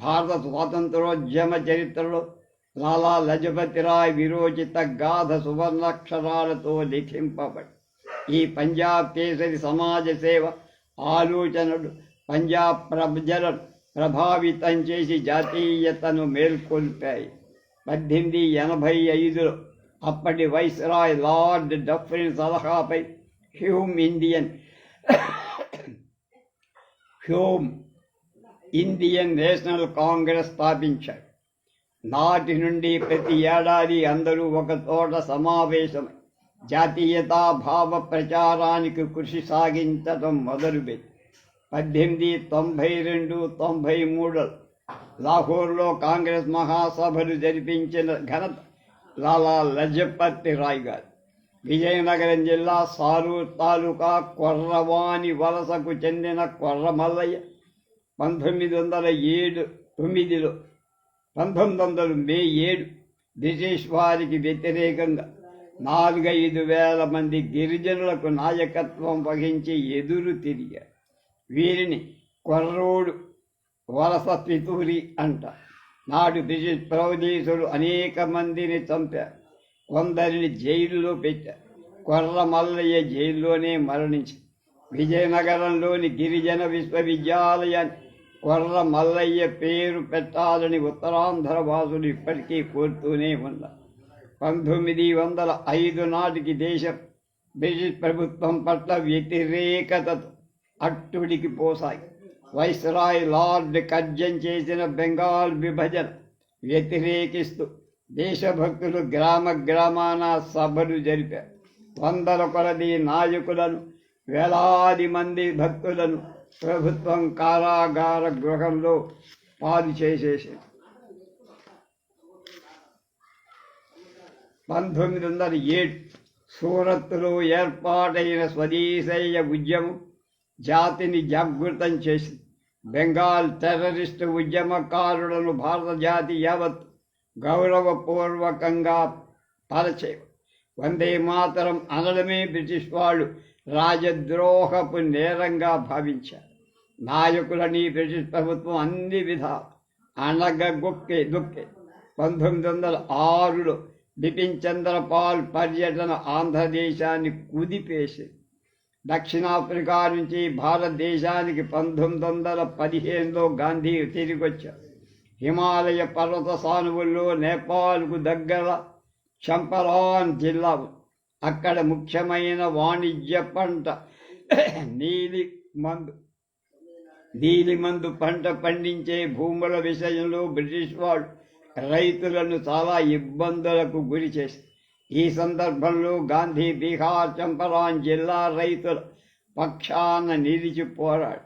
భారత స్వాతంత్రోద్యమ చరిత్రలో లాలా లజపతిరాయ్ విరోచిత గాథ సువర్ణాక్షరాలతో లిఖింపబడి ఈ పంజాబ్ కేసరి సమాజ సేవ ఆలోచనలు పంజాబ్ ప్రజలను ప్రభావితం చేసి జాతీయతను మేల్కొల్పాయి. 1885లో అప్పటి వైస్రాయ్ లార్డ్ డఫ్రిన్ సలహాపై హ్యూమ్ ఇండియన్ నేషనల్ కాంగ్రెస్ స్థాపించాడు. నాటి నుండి ప్రతి ఏడాది అందరూ ఒక చోట సమావేశమై జాతీయతా భావ ప్రచారానికి కృషి సాగించడం మొదలుపెట్టి 1892-93 లాహోర్లో కాంగ్రెస్ మహాసభలు జరిపించిన ఘనత లాలా లజపతి రాయ్ గారు. విజయనగరం జిల్లా సారూర్ తాలూకా కొర్రవాణి వలసకు చెందిన కొర్రమల్లయ్య 1907 మే 7 బ్రిటిష్ వారికి వ్యతిరేకంగా 4-5 వేల మంది గిరిజనులకు నాయకత్వం వహించి ఎదురు తిరిగారు. వీరిని కొర్రోడు వలస పితూరి అంటారు. నాడు బ్రిటిష్ పోలీసులు అనేక మందిని చంపారు, కొందరిని జైలులో పెట్టారు. కొర్రమల్లయ్య జైల్లోనే మరణించారు. విజయనగరంలోని గిరిజన విశ్వవిద్యాలయాన్ని కొర్రమల్లయ్య పేరు పెట్టాలని ఉత్తరాంధ్ర వాసులు ఇప్పటికీ కోరుతూనే ఉన్నారు. 1905 నాటికి దేశం బ్రిటిష్ ప్రభుత్వం పట్ల వ్యతిరేకతతో అట్టుడికి పోసాయి. వైస్రాయ్ లార్డ్ కర్జన్ చేసిన బెంగాల్ విభజన వ్యతిరేకిస్తూ దేశభక్తులు గ్రామాన సభలు జరిపారు. 100 కొలది నాయకులను, వేలాది మంది భక్తులను ప్రభుత్వం కారాగార గృహంలో పాలు చేసేసింది. 1907 సూరత్లో ఏర్పాటైన స్వదేశీయ ఉద్యమం జాతిని జాగృతం చేసింది. బెంగాల్ టెర్రరిస్టు ఉద్యమకారులను భారత జాతి యావత్ గౌరవపూర్వకంగా తలచే వందే మాతరం అనడమే బ్రిటిష్ వాళ్ళు రాజద్రోహపు నేరంగా భావించారు. నాయకులని బ్రిటిష్ ప్రభుత్వం అన్ని విధాలు అనగగొక్కే 1906లో బిపిన్ చంద్రపాల్ పర్యటన ఆంధ్రదేశాన్ని కుదిపేసింది. దక్షిణాఫ్రికా నుంచి భారతదేశానికి 1915లో గాంధీ తిరిగొచ్చారు. హిమాలయ పర్వత సానువుల్లో నేపాల్కు దగ్గర చంపలాన్ జిల్లా, అక్కడ ముఖ్యమైన వాణిజ్య పంట నీలిమందు పంట పండించే భూముల విషయంలో బ్రిటిష్ వాళ్ళు రైతులను చాలా ఇబ్బందులకు గురి చేశారు. ఈ సందర్భంలో గాంధీ బీహార్ చంపలాన్ జిల్లా రైతుల పక్షాన నిలిచి పోరాడు.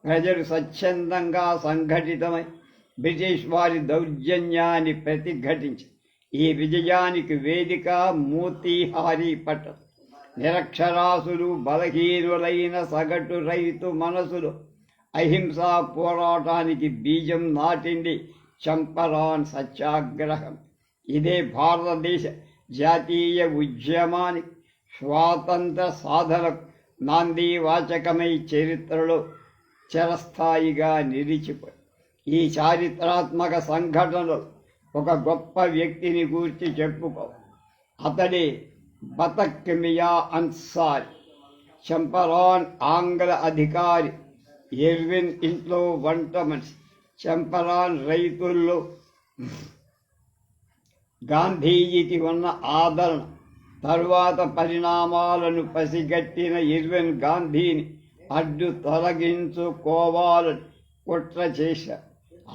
ప్రజలు స్వచ్ఛందంగా సంఘటితమై బ్రిటిష్ వారి దౌర్జన్యాన్ని ప్రతిఘటించారు. ఈ విజయానికి వేదిక మోతీహారీ పట్టణం. నిరక్షరాసులు, బలహీనులైన సగటు రైతు మనసులో అహింసా పోరాటానికి బీజం నాటింది చంపారణ్ సత్యాగ్రహం. ఇదే భారతదేశ జాతీయ ఉద్యమానికి, స్వాతంత్ర సాధనకు నాంది వాచకమై చరిత్రలో చిరస్థాయిగా నిలిచిపోయి. ఈ చారిత్రాత్మక సంఘటనలు ఒక గొప్ప వ్యక్తిని గూర్చి చెప్పుకో. అతడే బతక్ మియా అన్సారీ. చంపారణ్ ఆంగ్ల అధికారి ఎర్విన్ ఇంట్లో వంట మనిషి. చంపారణ్ రైతుల్లో గాంధీజీకి ఉన్న ఆదరణ, తరువాత పరిణామాలను పసిగట్టిన ఇర్విన్ గాంధీని అడ్డు తొలగించుకోవాలని కుట్ర చేశారు.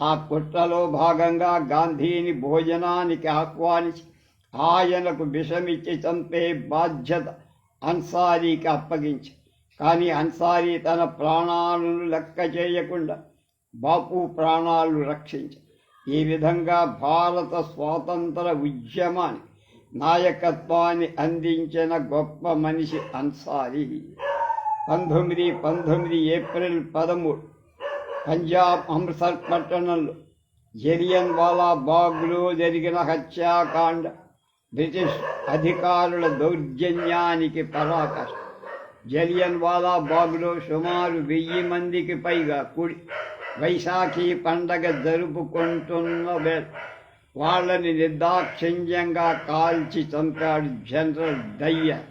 ఆ కుట్రలో భాగంగా గాంధీని భోజనానికి ఆహ్వానించి ఆయనకు విషమిచ్చి చంపే బాధ్యత అన్సారీకి అప్పగించి, కానీ అన్సారీ తన ప్రాణాలను లెక్క చేయకుండా బాపు ప్రాణాలు రక్షించారు. ఈ విధంగా భారత స్వాతంత్ర ఉద్యమానికి నాయకత్వాన్ని అందించిన గొప్ప మనిషి అన్సారీ. 1919 ఏప్రిల్ 13 పంజాబ్ అమృత్సర్ పట్టణంలో జలియన్ వాలా బాగ్లో జరిగిన హత్యాకాండ బ్రిటిష్ అధికారుల దౌర్జన్యానికి పరాకాష్ట. జలియన్ వాలా బాగ్లో సుమారు 1000 మందికి పైగా కూడి వైశాఖి పండగ జరుపుకుంటున్న వేళ వాళ్ళని నిర్దాక్షిణ్యంగా కాల్చి చంపాడు జనరల్ డయ్యర్.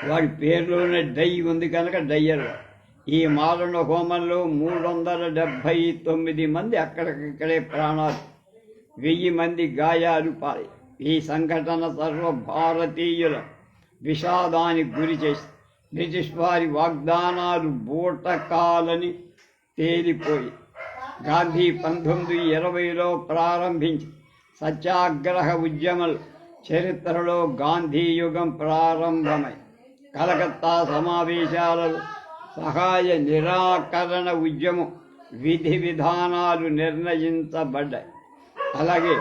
వాడి పేరులోనే డై ఉంది కనుక డయ్యర్. ఈ మారణ హోమంలో 379 మంది అక్కడికక్కడే ప్రాణాలు, 1000 మంది గాయాలు పాలి. ఈ సంఘటన సర్వభారతీయుల విషాదానికి గురి చేసి బ్రిటిష్ వారి వాగ్దానాలు బూటకాలని తేలిపోయి గాంధీ 1920లో ప్రారంభించి సత్యాగ్రహ ఉద్యమం చరిత్రలో గాంధీ యుగం ప్రారంభమై కలకత్తా సమావేశాలలో సహాయ నిరాకరణ ఉద్యమం విధి విధానాలు నిర్ణయించబడ్డాయి. అలాగే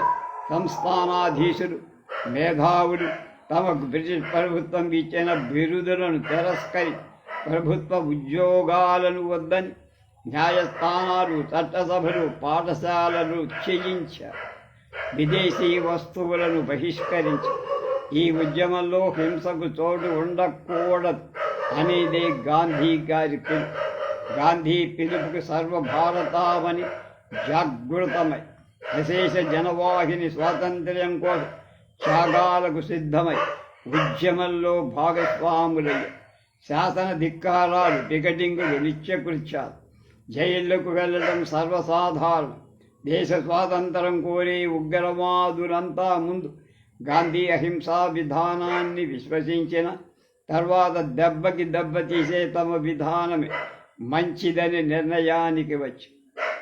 సంస్థానాధీశులు, మేధావులు తమకు బ్రిటిష్ ప్రభుత్వం ఇచ్చిన బిరుదులను తిరస్కరి ప్రభుత్వ ఉద్యోగాలను వద్దని న్యాయస్థానాలు, చట్టసభలు, పాఠశాలలు చేయించారు. విదేశీ వస్తువులను బహిష్కరించారు. ఈ ఉద్యమంలో హింసకు చోటు ఉండకూడదు అనేదే గాంధీ గారి పిలుపు. గాంధీ పిలుపుకు సర్వభారతావని జాగృతమై విశేష జనవాహిని స్వాతంత్ర్యం కోసం త్యాగాలకు సిద్ధమై ఉద్యమంలో భాగస్వాములయ్యారు. శాసన ధిక్కారాలు, టికెటింగులు, నిత్యకృత్యాలు, జైళ్లకు వెళ్ళడం సర్వసాధారణం. దేశ స్వాతంత్రం కోరే ఉగ్రవాదులంతా ముందు గాంధీ అహింసా విధానాన్ని విశ్వసించిన తర్వాత దెబ్బకి దెబ్బ తీసే తమ విధానమే మంచిదని నిర్ణయానికి వచ్చి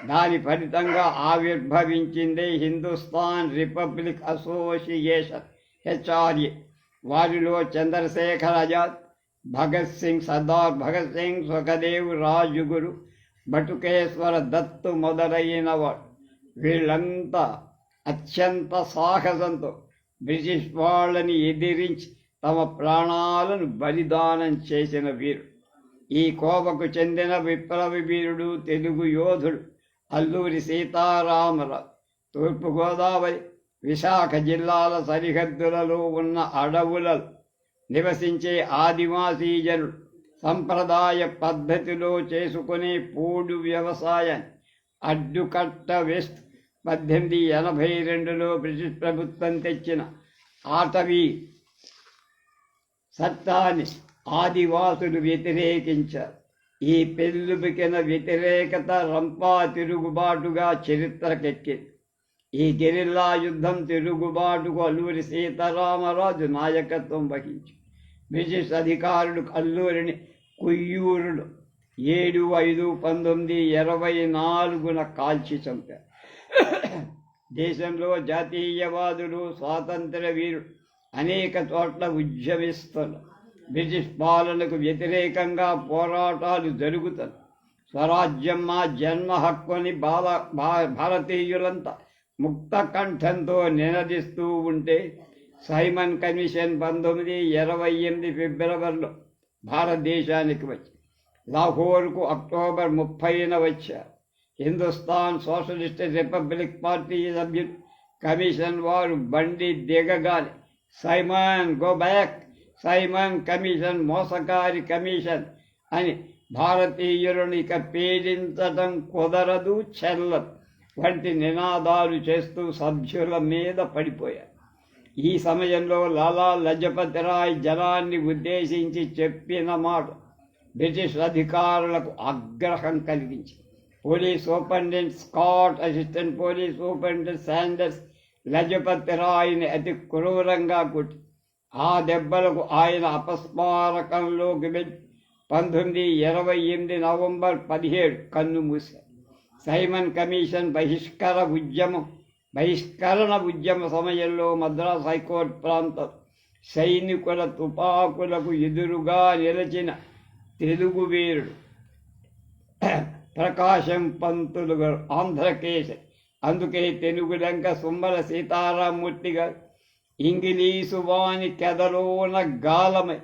దాని ఫలితంగా ఆవిర్భవించిందే హిందుస్థాన్ రిపబ్లిక్ అసోసియేషన్ HRA. వారిలో చంద్రశేఖర్ ఆజాద్, భగత్ సింగ్, సర్దార్ భగత్ సింగ్, సుఖదేవ్, రాజుగురు, బటుకేశ్వర దత్తు మొదలైన వారు. వీళ్ళంతా అత్యంత సాహసంతో బ్రిటిష్ వాళ్ళని ఎదిరించి తమ ప్రాణాలను బలిదానం చేసిన వీరు. ఈ కోవకు చెందిన విప్లవ వీరుడు, తెలుగు యోధుడు అల్లూరి సీతారామరావు. తూర్పుగోదావరి, విశాఖ జిల్లాల సరిహద్దులలో ఉన్న అడవులలో నివసించే ఆదివాసీ జనులు సంప్రదాయ పద్ధతిలో చేసుకునే పోడు వ్యవసాయాన్ని అడ్డుకట్ట వేస్తూ 1882లో బ్రిటిష్ ప్రభుత్వం తెచ్చిన అటవీ చట్టాన్ని ఆదివాసులు వ్యతిరేకించారు. ఈ పెళ్ళుబికిన వ్యతిరేకత రంపా తిరుగుబాటుగా చరిత్రకెక్కింది. ఈ గెరిల్లా యుద్ధం తిరుగుబాటుకు అల్లూరి సీతారామరాజు నాయకత్వం వహించి బ్రిటిష్ అధికారులు అల్లూరిని కుయ్యూరులో 7/5/1924 కాల్చి చంపారు. దేశంలో జాతీయవాదులు, స్వాతంత్ర వీరులు అనేక చోట్ల ఉద్యమిస్తున్నారు. బ్రిటిష్ పాలనకు వ్యతిరేకంగా పోరాటాలు జరుగుతాయి. స్వరాజ్యం మా జన్మ హక్కుని భారతీయులంతా ముక్త కంఠంతో నినదిస్తూ ఉంటే సైమన్ కమిషన్ 1928 ఫిబ్రవరిలో భారతదేశానికి వచ్చి లాహోర్కు అక్టోబర్ 30న వచ్చారు. హిందుస్థాన్ సోషలిస్ట్ రిపబ్లిక్ పార్టీ సభ్యులు కమిషన్ వారు బండి దిగగానే Simon go back, Simon commission మోసకారి కమిషన్ అని భారతీయులను ఇక పీడించటం కుదరదు, చెల్లదు వంటి నినాదాలు చేస్తూ సభ్యుల మీద పడిపోయారు. ఈ సమయంలో లాలా లజపతి రాయ్ జనాన్ని ఉద్దేశించి చెప్పిన మాట బ్రిటిష్ అధికారులకు ఆగ్రహం కలిగించింది. Police superintendent Scott, assistant police superintendent Sanders Lajpat రాయ్ని అతి క్రూరంగా కొట్టి ఆ దెబ్బలకు ఆయన అపస్మారకంలోకి వెళ్ళి 1928 నవంబర్ 17 కన్ను మూశారు. సైమన్ కమిషన్ బహిష్కరణ ఉద్యమ సమయంలో మద్రాస్ హైకోర్టు ప్రాంతం సైనికుల తుపాకులకు ఎదురుగా నిలిచిన తెలుగు వీరుడు ప్రకాశం పంతులు గారు ఆంధ్రకేశ. అందుకే తెలుగులంక సుమ్మల సీతారామూర్తి గారు ఇంగిలీసు వాని కెదలోన గాలమై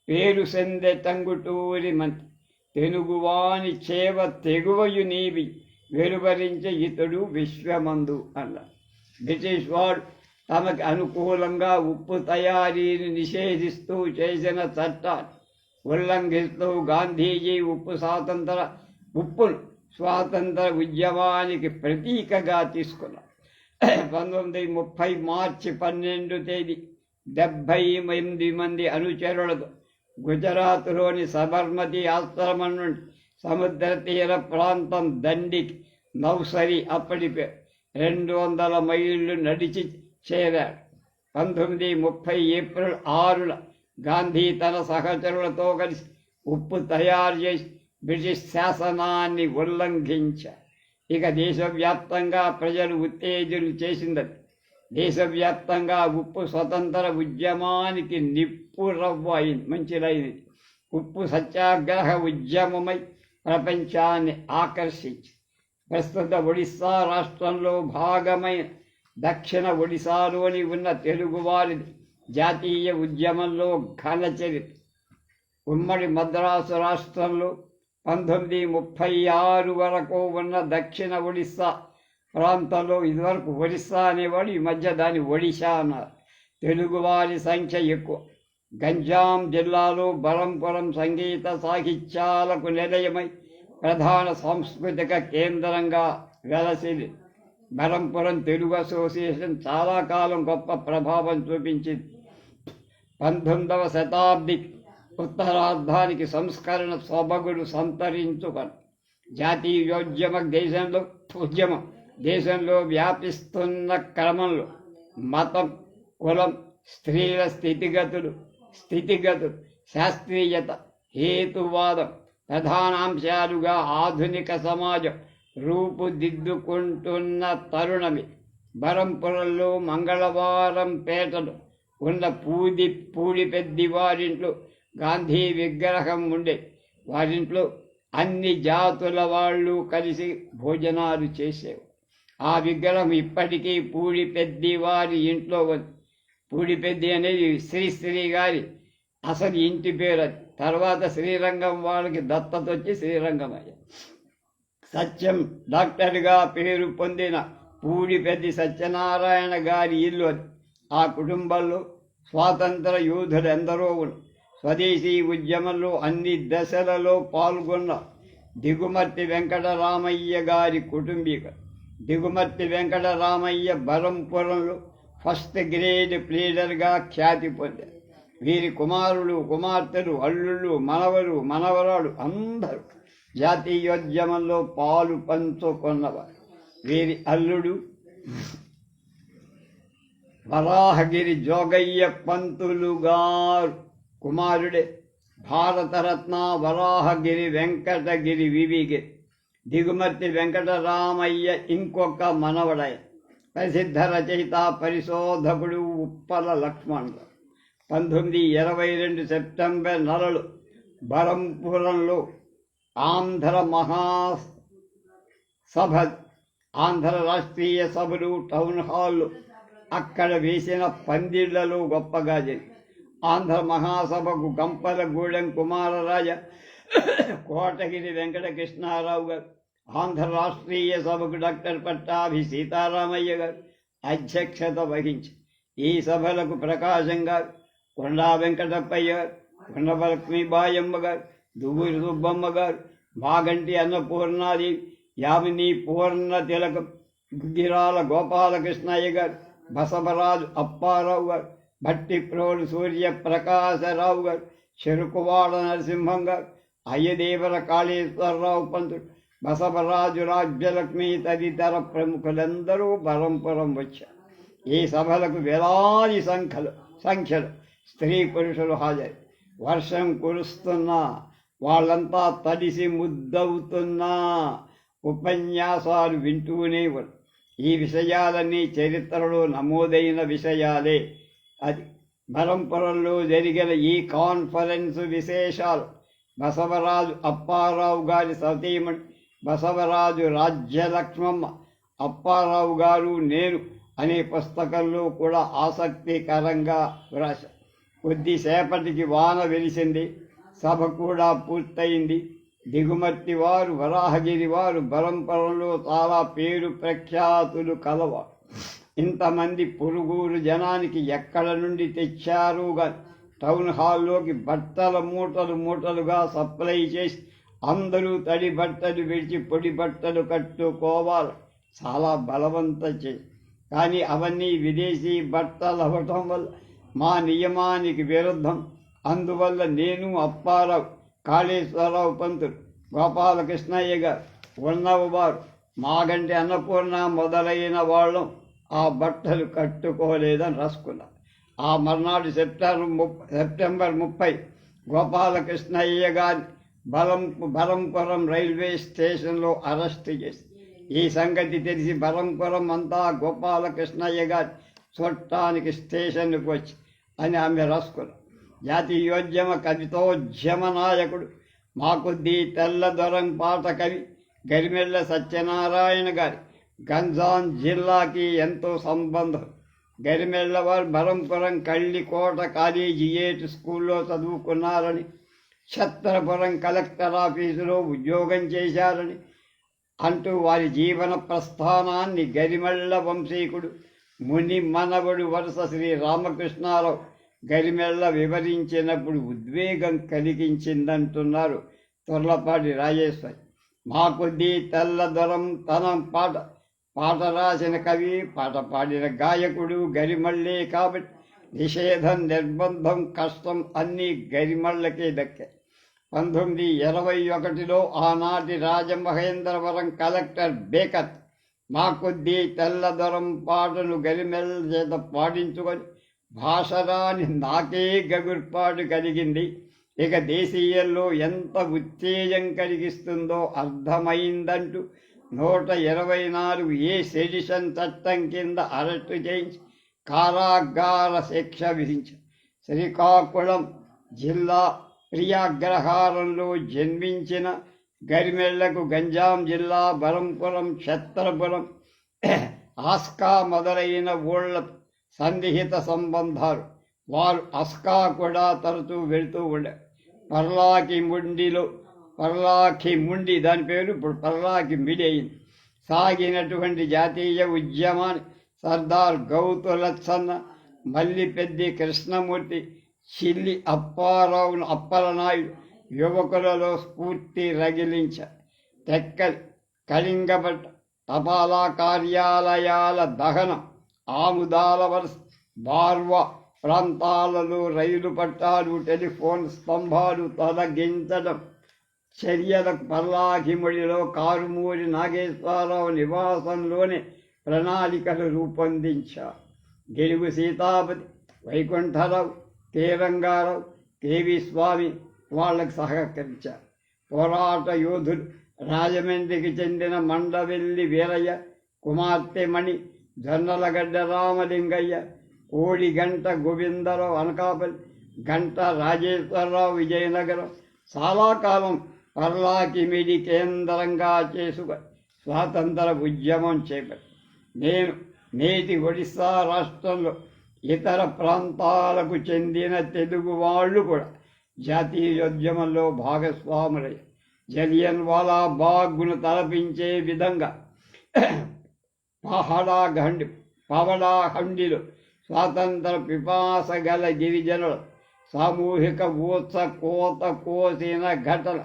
పేరు సెందె టంగుటూరి మంత్రి తెలుగువాని చేవ తెగువయు నీవి వెలువరించే ఇతడు విశ్వమందు అన్నారు. బ్రిటిష్ వాడు తమకు అనుకూలంగా ఉప్పు తయారీని నిషేధిస్తూ చేసిన చట్టాన్ని ఉల్లంఘిస్తూ గాంధీజీ ఉప్పును స్వాతంత్ర ఉద్యమానికి ప్రతీకగా తీసుకున్నారు. 1930 మార్చి 12 తేదీ 78 మంది అనుచరులతో గుజరాత్లోని సబర్మతి ఆశ్రమం నుండి సముద్ర తీర ప్రాంతం దండికి నౌసరి అప్పటి 200 మైళ్ళు నడిచి చేరాడు. 1930 ఏప్రిల్ 6న గాంధీ తన సహచరులతో కలిసి ఉప్పు తయారు చేసి బ్రిటిష్ శాసనాన్ని ఉల్లంఘించారు. ఇక దేశవ్యాప్తంగా ప్రజలు ఉత్తేజులు చేసిందని దేశవ్యాప్తంగా ఉప్పు స్వతంత్ర ఉద్యమానికి నిప్పు రవ్వ అయింది, మంచిదైనది. ఉప్పు సత్యాగ్రహ ఉద్యమమై ప్రపంచాన్ని ఆకర్షించి ప్రస్తుత ఒడిస్సా రాష్ట్రంలో భాగమైన దక్షిణ ఒడిశాలోని ఉన్న తెలుగువారిది జాతీయ ఉద్యమంలో ఘన చరిత్ర. ఉమ్మడి మద్రాసు రాష్ట్రంలో 1936 వరకు ఉన్న దక్షిణ ఒడిస్సా ప్రాంతంలో, ఇదివరకు ఒడిస్సా అనేవాడు, ఈ మధ్య దాని ఒడిశా అన్నారు, తెలుగువారి సంఖ్య ఎక్కువ. గంజాం జిల్లాలో బరంపురం సంగీత సాహిత్యాలకు నిలయమై ప్రధాన సాంస్కృతిక కేంద్రంగా వెలసింది. బరంపురం తెలుగు అసోసియేషన్ చాలా కాలం గొప్ప ప్రభావం చూపించింది. 19వ శతాబ్ది ఉత్తరార్ధానికి సంస్కరణ సొబగులు సంతరించుకొని జాతీయోద్యమ దేశంలో వ్యాపిస్తున్న క్రమంలో మతం, కులం, స్త్రీల స్థితిగతులు, శాస్త్రీయత, హేతువాదం ప్రధానాంశాలుగా ఆధునిక సమాజం రూపుదిద్దుకుంటున్న తరుణమి. బరంపురంలో మంగళవారం పేటలో ఉన్న పూడి పెద్ది వారింట్లో గాంధీ విగ్రహం ఉండే. వారింట్లో అన్ని జాతుల వాళ్ళు కలిసి భోజనాలు చేసేవారు. ఆ విగ్రహం ఇప్పటికీ పూడి పెద్ది వారి ఇంట్లో ఉంది. పూడి పెద్ది అనేది శ్రీశ్రీ గారి అసలు ఇంటి పేరు. అది తర్వాత శ్రీరంగం వాళ్ళకి దత్తత వచ్చి శ్రీరంగం అయ్యారు. సత్యం డాక్టర్గా పేరు పొందిన పూడి పెద్ది సత్యనారాయణ గారి ఇల్లు అది. ఆ కుటుంబంలో స్వాతంత్ర యోధులు ఎందరో ఉన్నారు. స్వదేశీ ఉద్యమంలో అన్ని దశలలో పాల్గొన్న దిగుమర్తి వెంకటరామయ్య గారి కుటుంబీక. దిగుమర్తి వెంకటరామయ్య బరంపురంలో ఫస్ట్ గ్రేడ్ ప్లేడర్గా ఖ్యాతి పొందారు. వీరి కుమారులు, కుమార్తెలు, అల్లుళ్ళు, మనవరాలు అందరూ జాతీయోద్యమంలో పాలు పంచుకున్నవారు. వీరి అల్లుడు వరాహగిరి జోగయ్య పంతులు గారు కుమారుడే భారతరత్న వరాహగిరి వెంకటగిరి వివిగిరి. దిగుమర్తి వెంకటరామయ్య ఇంకొక మనవడయ ప్రసిద్ధ రచయిత, పరిశోధకుడు ఉప్పల లక్ష్మణరావు. 1922 సెప్టెంబర్ 4 బరంపురంలో ఆంధ్ర రాష్ట్రీయ సభలు, టౌన్ హాళ్ళు అక్కడ వేసిన పందిళ్లలో గొప్పగా జరిగింది. ఆంధ్ర మహాసభకు గంపలగూడెం కుమారరాజ కోటగిరి వెంకటకృష్ణారావు గారు, ఆంధ్ర రాష్ట్రీయ సభకు డాక్టర్ పట్టాభి సీతారామయ్య గారు అధ్యక్షత వహించి ఈ సభలకు ప్రకాశం గారు, కొండా వెంకటప్పయ్య గారు, కొండలక్ష్మీబాయమ్మ గారు, దువ్వూరి సుబ్బమ్మ గారు, మాగంటి అన్నపూర్ణాదేవి, యామిని పూర్ణ తిలకం, గుగ్గిరాల గోపాలకృష్ణయ్య గారు, బసవరాజు అప్పారావు గారు, భట్టిప్రోలు సూర్యప్రకాశరావు గారు, చెరుకువాడ నరసింహం గారు, అయ్యదేవర కాళేశ్వరరావు పంతుడు, బసవరాజు రాజ్యలక్ష్మి తదితర ప్రముఖులందరూ బరంపురం వచ్చారు. ఈ సభలకు వేలాది సంఖ్యలు స్త్రీ పురుషులు హాజరు. వర్షం కురుస్తున్నా, వాళ్ళంతా తడిసి ముద్దవుతున్నా ఉపన్యాసాలు వింటూనే ఉన్నారు. ఈ విషయాలన్నీ చరిత్రలో నమోదైన విషయాలే. అది బరంపురంలో జరిగిన ఈ కాన్ఫరెన్స్ విశేషాలు బసవరాజు అప్పారావు గారి సతీమణి బసవరాజు రాజ్యలక్ష్మమ్మ, అప్పారావు గారు నేను అనే పుస్తకంలో కూడా ఆసక్తికరంగా వ్రాశారు. కొద్దిసేపటికి వాన వెలిసింది. సభ కూడా పూర్తయింది. దిగుమర్తి వారు, వరాహగిరి వారు బరంపురంలో చాలా పేరు ప్రఖ్యాతులు కలవారు. ఇంతమంది పొరుగురు జనానికి ఎక్కడ నుండి తెచ్చారు కానీ టౌన్ హాల్లోకి బట్టల మూటలుగా సప్లై చేసి అందరూ తడి బట్టలు విడిచి పొడి బట్టలు కట్టుకోవాలి. చాలా బలవంత చేసి, కానీ అవన్నీ విదేశీ బట్టలు అవ్వటం వల్ల మా నియమానికి విరుద్ధం. అందువల్ల నేను, అప్పారావు, కాళేశ్వరరావు పంతులు, గోపాలకృష్ణయ్య గారు, ఉన్నవారు, మాగంటి అన్నపూర్ణ మొదలైన వాళ్ళం ఆ బట్టలు కట్టుకోలేదని రాసుకున్నారు. ఆ మర్నాడు సెప్టెంబర్ 30 గోపాలకృష్ణయ్య గారి బరంపురం రైల్వే స్టేషన్లో అరెస్టు చేసి, ఈ సంగతి తెలిసి బరంపురం అంతా గోపాలకృష్ణయ్య గారి చూడటానికి స్టేషన్కు వచ్చి అని ఆమె రాసుకున్నారు. జాతీయోద్యమ కవితోద్యమ నాయకుడు, మాకొద్దీ తెల్లదొరం పాట కవి గరిమెళ్ళ సత్యనారాయణ గారి గంజాం జిల్లాకి ఎంతో సంబంధం. గరిమెళ్ళవారు బరంపురం కళ్ళికోట కాలేజీ స్కూల్లో చదువుకున్నారని, ఛత్రపురం కలెక్టర్ ఆఫీసులో ఉద్యోగం చేశారని అంటూ వారి జీవన ప్రస్థానాన్ని గరిమెళ్ళ వంశీకుడు ముని మనవడు వరుస శ్రీ రామకృష్ణారావు గరిమెళ్ళ వివరించినప్పుడు ఉద్వేగం కలిగించిందంటున్నారు తొర్లపాటి రాజేశ్వరి. మా కొద్దీ తెల్లదొరం తనం పాట రాసిన కవి, పాట పాడిన గాయకుడు గరిమళ్ళే కాబట్టి నిషేధం, నిర్బంధం, కష్టం అన్నీ గరిమళ్ళకే దక్కాయి. 1921లో ఆనాటి రాజమహేంద్రవరం కలెక్టర్ బేకత్ మా కొద్దీ తెల్లదొరం పాటను గరిమెళ్ళ చేత పాడించుకొని భాషరాని నాకే గగుర్పాటు కలిగింది. ఇక దేశీయంలో ఎంత ఉత్తేజం కలిగిస్తుందో అర్థమైందంటూ 124 సెడిషన్ చట్టం కింద అరెస్టు చేయించి కారాగార శిక్ష విధించారు. శ్రీకాకుళం జిల్లా ప్రియాగ్రహారంలో జన్మించిన గరిమెళ్లకు గంజాం జిల్లా బరంపురం, క్షత్రపురం, ఆస్కా మొదలైన ఊళ్ళ సన్నిహిత సంబంధాలు. వారు ఆస్కా కూడా తరచూ వెళుతూ ఉండారు. పర్లాకి ముండి దాని పేరు ఇప్పుడు పర్లాకి మిడి అయింది. సాగినటువంటి జాతీయ ఉద్యమాన్ని సర్దార్ గౌతులచ్చన్న, మల్లిపెద్ది కృష్ణమూర్తి, చిల్లి అప్పలనాయుడు యువకులలో స్ఫూర్తి రగిలించారు. తెక్కలి, కళింగపట్ట, తపాలా కార్యాలయాల దహనం, ఆముదాల వలస, బార్వా ప్రాంతాలలో రైలు పట్టాలు, టెలిఫోన్ స్తంభాలు తొలగించడం చర్యలకు పర్లాకిముడిలో కారుమూరి నాగేశ్వరరావు నివాసంలోనే ప్రణాళికలు రూపొందించారు. గిడుగు సీతాపతి, వైకుంఠరావు, రంగారావు, కేవి స్వామి వాళ్లకు సహకరించారు. పోరాట యోధులు రాజమండ్రికి చెందిన మండవెల్లి వీరయ్య, కుమార్తె మణి, జొన్నలగడ్డ రామలింగయ్య, కోడిగంట గోవిందరావు అనకాపల్లి, గంట రాజేశ్వరరావు విజయనగరం చాలా కాలం పర్లాకిమిడి కేంద్రంగా చేసుకొని స్వాతంత్ర ఉద్యమం చేపట్టి నేటి ఒడిశా రాష్ట్రంలో ఇతర ప్రాంతాలకు చెందిన తెలుగు వాళ్ళు కూడా జాతీయోద్యమంలో భాగస్వాములై జలియన్ వాలా బాగ్ను తలపించే విధంగా పవడాహండిలో స్వాతంత్ర పిపాస గల గిరిజనుల సామూహిక కోత కోసిన ఘటన,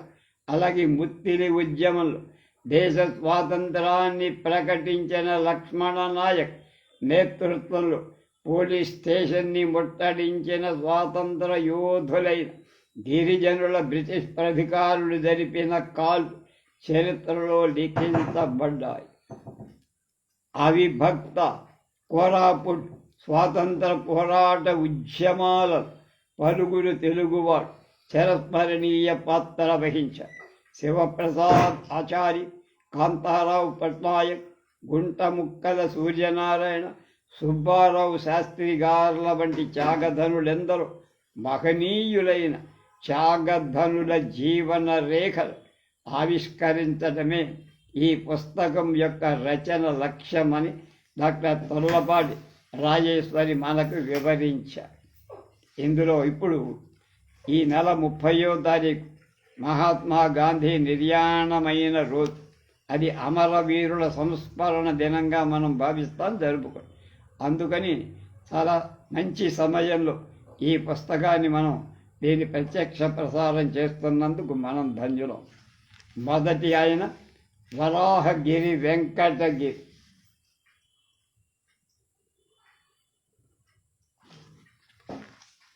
అలాగే ముత్తిలి ఉద్యమంలో దేశ స్వాతంత్రాన్ని ప్రకటించిన లక్ష్మణ నాయక్ నేతృత్వంలో పోలీస్ స్టేషన్ని ముట్టడించిన స్వాతంత్ర యోధులైన గిరిజనుల బ్రిటిష్ అధికారులు జరిపిన కాల్ చరిత్రలో లిఖించబడ్డాయి. అవిభక్త కోరాపుట్ స్వాతంత్ర పోరాట ఉద్యమాల పలువురు తెలుగువారు చిరస్మరణీయ పాత్ర వహించారు. శివప్రసాద్ ఆచారి, కాంతారావు పట్నాయక్, గుంటముక్కల సూర్యనారాయణ, సుబ్బారావు శాస్త్రి గార్ల వంటి త్యాగధనులెందరో మహనీయులైన త్యాగధనుల జీవన రేఖలు ఆవిష్కరించడమే ఈ పుస్తకం యొక్క రచన లక్ష్యమని డాక్టర్ తొల్లపాటి రాజేశ్వరి మనకు వివరించారు. ఇందులో ఇప్పుడు ఈ నెల 30వ తారీఖు మహాత్మా గాంధీ నిర్యాణమైన రోజు. అది అమరవీరుల సంస్మరణ దినంగా మనం భావిస్తాం, జరుపుకోండి. అందుకని చాలా మంచి సమయంలో ఈ పుస్తకాన్ని మనం దీని ప్రత్యక్ష ప్రసారం చేస్తున్నందుకు మనం ధన్యులం. మొదటి ఆయన వరాహగిరి వెంకటగిరి.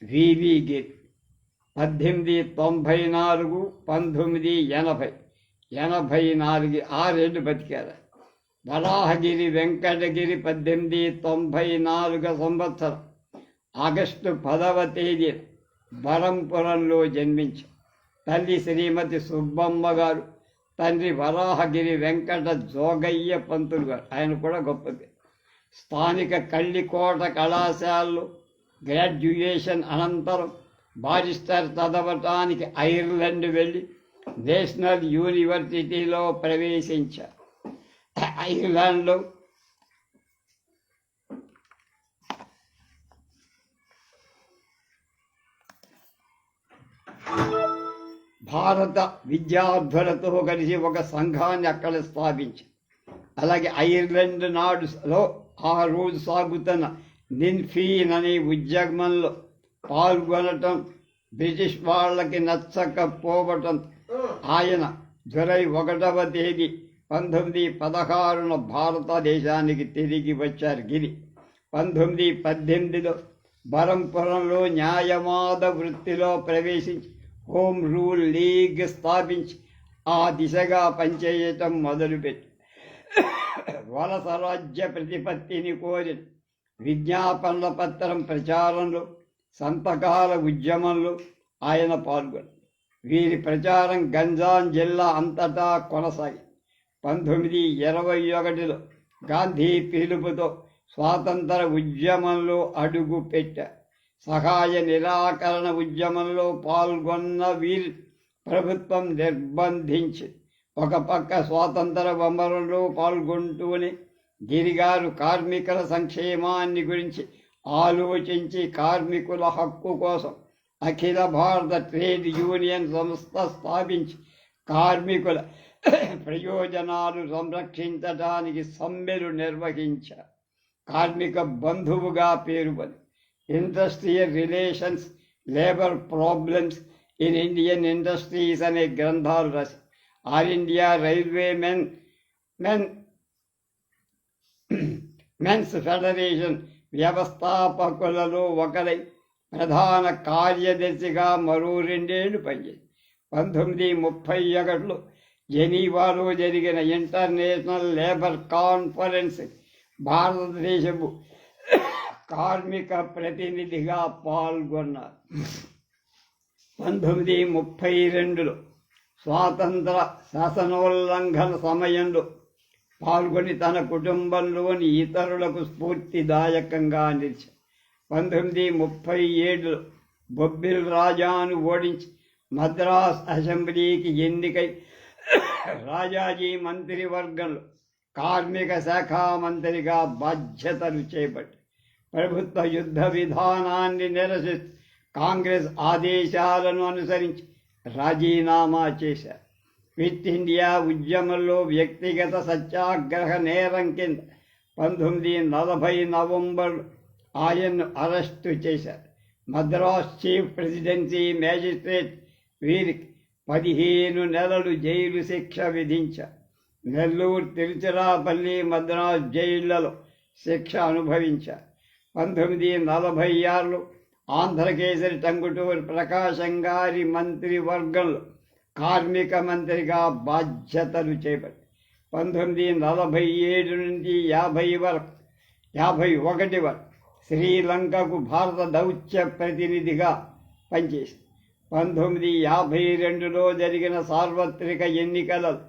వివి గిరి 1894, 1980, 84 6 బతికారు. వరాహగిరి వెంకటగిరి 1894 సంవత్సరం ఆగస్టు 10వ తేదీ బరంపురంలో జన్మించారు. తల్లి శ్రీమతి సుబ్బమ్మ గారు, తండ్రి వరాహగిరి వెంకట జోగయ్య పంతులు గారు, ఆయన కూడా గొప్పది. స్థానిక కళ్ళికోట కళాశాలలో గ్రాడ్యుయేషన్ అనంతరం బారిస్టర్ చదవటానికి ఐర్లాండ్ వెళ్ళి నేషనల్ యూనివర్సిటీలో ప్రవేశించారు. ఐర్లాండ్లో భారత విద్యార్థులతో కలిసి ఒక సంఘాన్ని అక్కడ స్థాపించారు. అలాగే ఐర్లాండ్ నాడులో ఆ రోజు సాగుతున్న నిన్ఫీన్ అనే ఉద్యమంలో పాల్గొనటం బ్రిటిష్ వాళ్ళకి నచ్చకపోవటం ఆయన జూలై 1వ తేదీ 1916 భారతదేశానికి తిరిగి వచ్చారు. గిరి 1918లో బరంపురంలో న్యాయవాద వృత్తిలో ప్రవేశించి హోమ్ రూల్ లీగ్ స్థాపించి ఆ దిశగా పనిచేయటం మొదలుపెట్టి వలస రాజ్య ప్రతిపత్తిని కోరిన విజ్ఞాపనల పత్రం ప్రచారంలో, సంతకాల ఉద్యమంలో ఆయన పాల్గొన్నారు. వీరి ప్రచారం గంజాం జిల్లా అంతటా కొనసాగి 1921లో గాంధీ పిలుపుతో స్వాతంత్ర ఉద్యమంలో అడుగు పెట్టారు. సహాయ నిరాకరణ ఉద్యమంలో పాల్గొన్న వీరి ప్రభుత్వం నిర్బంధించి ఒక పక్క స్వాతంత్ర సమరంలో పాల్గొంటూనే గిరిగారు కార్మికుల సంక్షేమాన్ని గురించి ఆలోచించి కార్మికుల హక్కు కోసం అఖిల భారత ట్రేడ్ యూనియన్ సంస్థ స్థాపించి కార్మికుల ప్రయోజనాలు సంరక్షించడానికి సమ్మెలు నిర్వహించారు. కార్మిక బంధువుగా పేరుపడి industrial relations, labour problems in Indian industries అనే గ్రంథాలు రాసి all India railway men's federation వ్యవస్థాపకులలో ఒకరై ప్రధాన కార్యదర్శిగా మరో 2 ఏళ్లు పనిచేసి 1931లో జెనీవాలో జరిగిన ఇంటర్నేషనల్ లేబర్ కాన్ఫరెన్స్ భారతదేశపు కార్మిక ప్రతినిధిగా పాల్గొన్నారు. 1932లో స్వాతంత్ర శాసనోల్లంఘన సమయంలో పాల్గొని తన కుటుంబంలోని ఇతరులకు స్ఫూర్తిదాయకంగా నిలిచారు. 1937లో బొబ్బిల్ రాజాను ఓడించి మద్రాస్ అసెంబ్లీకి ఎన్నికై రాజాజీ మంత్రివర్గంలో కార్మిక శాఖ మంత్రిగా బాధ్యతలు చేపట్టి ప్రభుత్వ యుద్ధ విధానాన్ని నిరసిస్తూ కాంగ్రెస్ ఆదేశాలను అనుసరించి రాజీనామా చేశారు. క్విట్ ఇండియా ఉద్యమంలో వ్యక్తిగత సత్యాగ్రహ నేరం కింద 1940 నవంబర్ ఆయన్ను అరెస్టు చేశారు. మద్రాస్ చీఫ్ ప్రెసిడెన్సీ మేజిస్ట్రేట్ వీరికి 15 నెలలు జైలు శిక్ష విధించారు. నెల్లూరు, తిరుచిరాపల్లి, మద్రాస్ జైళ్లలో శిక్ష అనుభవించారు. 1946లో ఆంధ్రకేసరి టంగుటూరి ప్రకాశం గారి మంత్రివర్గంలో కార్మిక మంత్రిగా బాధ్యతలు చేపట్టి 1947 నుంచి 51 వరకు శ్రీలంకకు భారత దౌత్య ప్రతినిధిగా పనిచేసింది. 1952లో జరిగిన సార్వత్రిక ఎన్నికలలో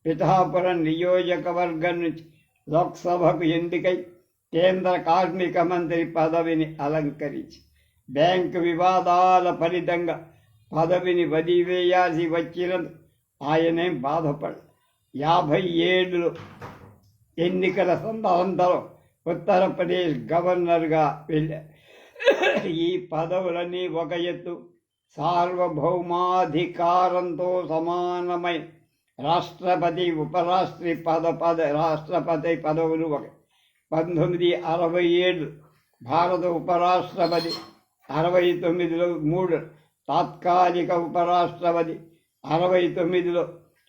పిఠాపురం నియోజకవర్గం నుంచి లోక్సభకు ఎన్నికై కేంద్ర కార్మిక మంత్రి పదవిని అలంకరించి బ్యాంకు వివాదాల ఫలితంగా పదవిని వదిలివేయాల్సి వచ్చినందుకు ఆయనేం బాధపడు. 57లో ఎన్నికల సందర్భంలో ఉత్తరప్రదేశ్ గవర్నర్గా వెళ్ళారు. ఈ పదవులన్నీ ఒక ఎత్తు. సార్వభౌమాధికారంతో సమానమైన రాష్ట్రపతి, రాష్ట్రపతి పదవులు ఒక. 1967 భారత ఉపరాష్ట్రపతి, 69లో 3 తాత్కాలిక ఉపరాష్ట్రపతి, 69లో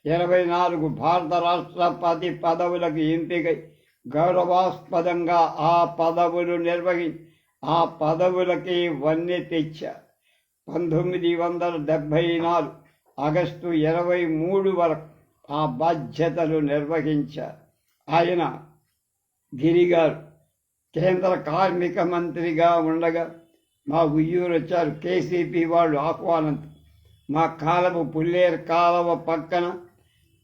24 భారత రాష్ట్రపతి పదవులకు ఎంపికై గౌరవాస్పదంగా ఆ పదవులు నిర్వహించి ఆ పదవులకి వన్నె తెచ్చారు. 1974 ఆగస్టు 23 వరకు ఆ బాధ్యతలు నిర్వహించారు. ఆయన గిరిగారు కేంద్ర కార్మిక మంత్రిగా ఉండగా మా ఉయ్యూరు వచ్చారు. కేసీపీ వాళ్ళు ఆహ్వానంతో మా కాలువ పుల్లేరు కాలువ పక్కన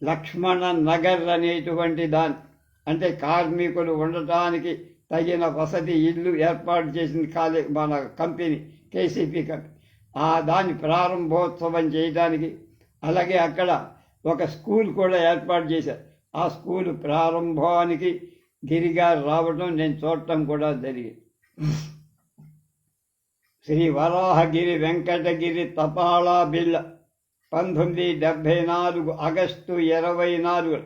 లక్ష్మణ నగర్ అనేటువంటి దాన్ని, అంటే కార్మికులు ఉండటానికి తగిన వసతి ఇల్లు ఏర్పాటు చేసింది మన కంపెనీ, కేసీపీ కంపెనీ. ఆ దాని ప్రారంభోత్సవం చేయడానికి, అలాగే అక్కడ ఒక స్కూల్ కూడా ఏర్పాటు చేశారు. ఆ స్కూల్ ప్రారంభానికి గిరిగారు రావడం, నేను చూడటం కూడా జరిగింది. శ్రీ వరాహగిరి వెంకటగిరి తపాలా బిళ్ళ 1974 ఆగస్టు 24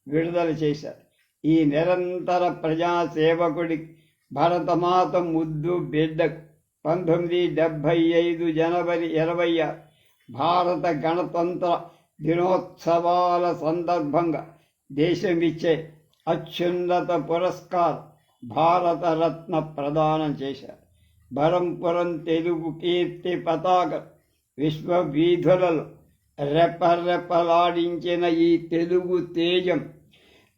విడుదల చేశారు. ఈ నిరంతర ప్రజాసేవకుడికి భరతమాత ముద్దు బిడ్డకు 1975 జనవరి 26 భారత గణతంత్ర దినోత్సవాల సందర్భంగా దేశమిచ్చే అత్యున్నత పురస్కారం భారతరత్న ప్రదానం చేశారు. బరంపురం తెలుగు కీర్తి పతాక విశ్వవీధులలో రెపరెపలాడించిన ఈ తెలుగు తేజం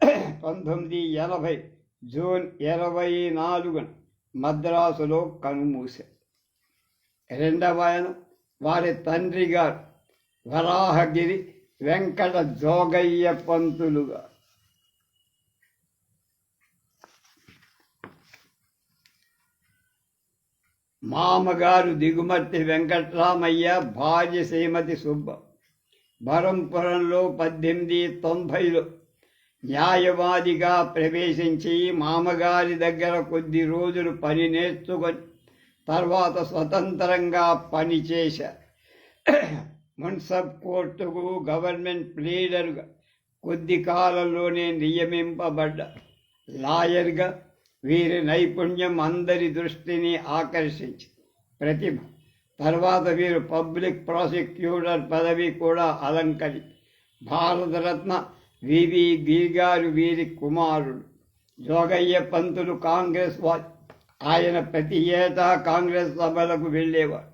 1980 జూన్ 24 మద్రాసులో కనుమూశారు. రెండవ ఆయన వారి తండ్రి గారు వరాహగిరి వెంకట జోగయ్య పంతులు గారు. మామగారు దిగుమర్తి వెంకట్రామయ్య, భార్య శ్రీమతి సుబ్బ. బరంపురంలో 1890లో న్యాయవాదిగా ప్రవేశించి మామగారి దగ్గర కొద్ది రోజులు పని నేర్చుకొని తర్వాత స్వతంత్రంగా పనిచేశారు. మున్సబ్ కోర్టుకు గవర్నమెంట్ ప్లీడర్గా కొద్ది కాలంలోనే నియమింపబడ్డ లాయర్గా వీరి నైపుణ్యం అందరి దృష్టిని ఆకర్షించి ప్రతిభ. తర్వాత వీరు పబ్లిక్ ప్రాసిక్యూటర్ పదవి కూడా అలంకరించి భారతరత్న వివి గిరిగారు వీరి కుమారుడు. జోగయ్య పంతులు కాంగ్రెస్ వాది. ఆయన ప్రతి ఏటా కాంగ్రెస్ సభలకు వెళ్ళేవారు.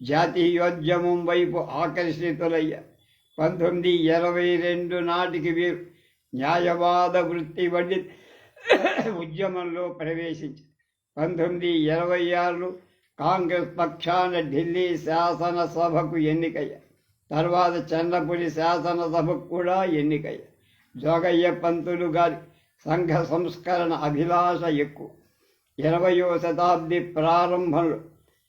జాతీయోద్యమం వైపు ఆకర్షితులయ్యారు. 1922 నాటికి వీరు న్యాయవాద వృత్తి వంటి ఉద్యమంలో ప్రవేశించి 1926లో కాంగ్రెస్ పక్షాన ఢిల్లీ శాసనసభకు ఎన్నికయ్యారు. తర్వాత చెన్నపురి శాసనసభకు కూడా ఎన్నికయ్యారు. జోగయ్య పంతులు గారి సంఘ సంస్కరణ అభిలాష ఎక్కువ. 20వ శతాబ్ది ప్రారంభంలో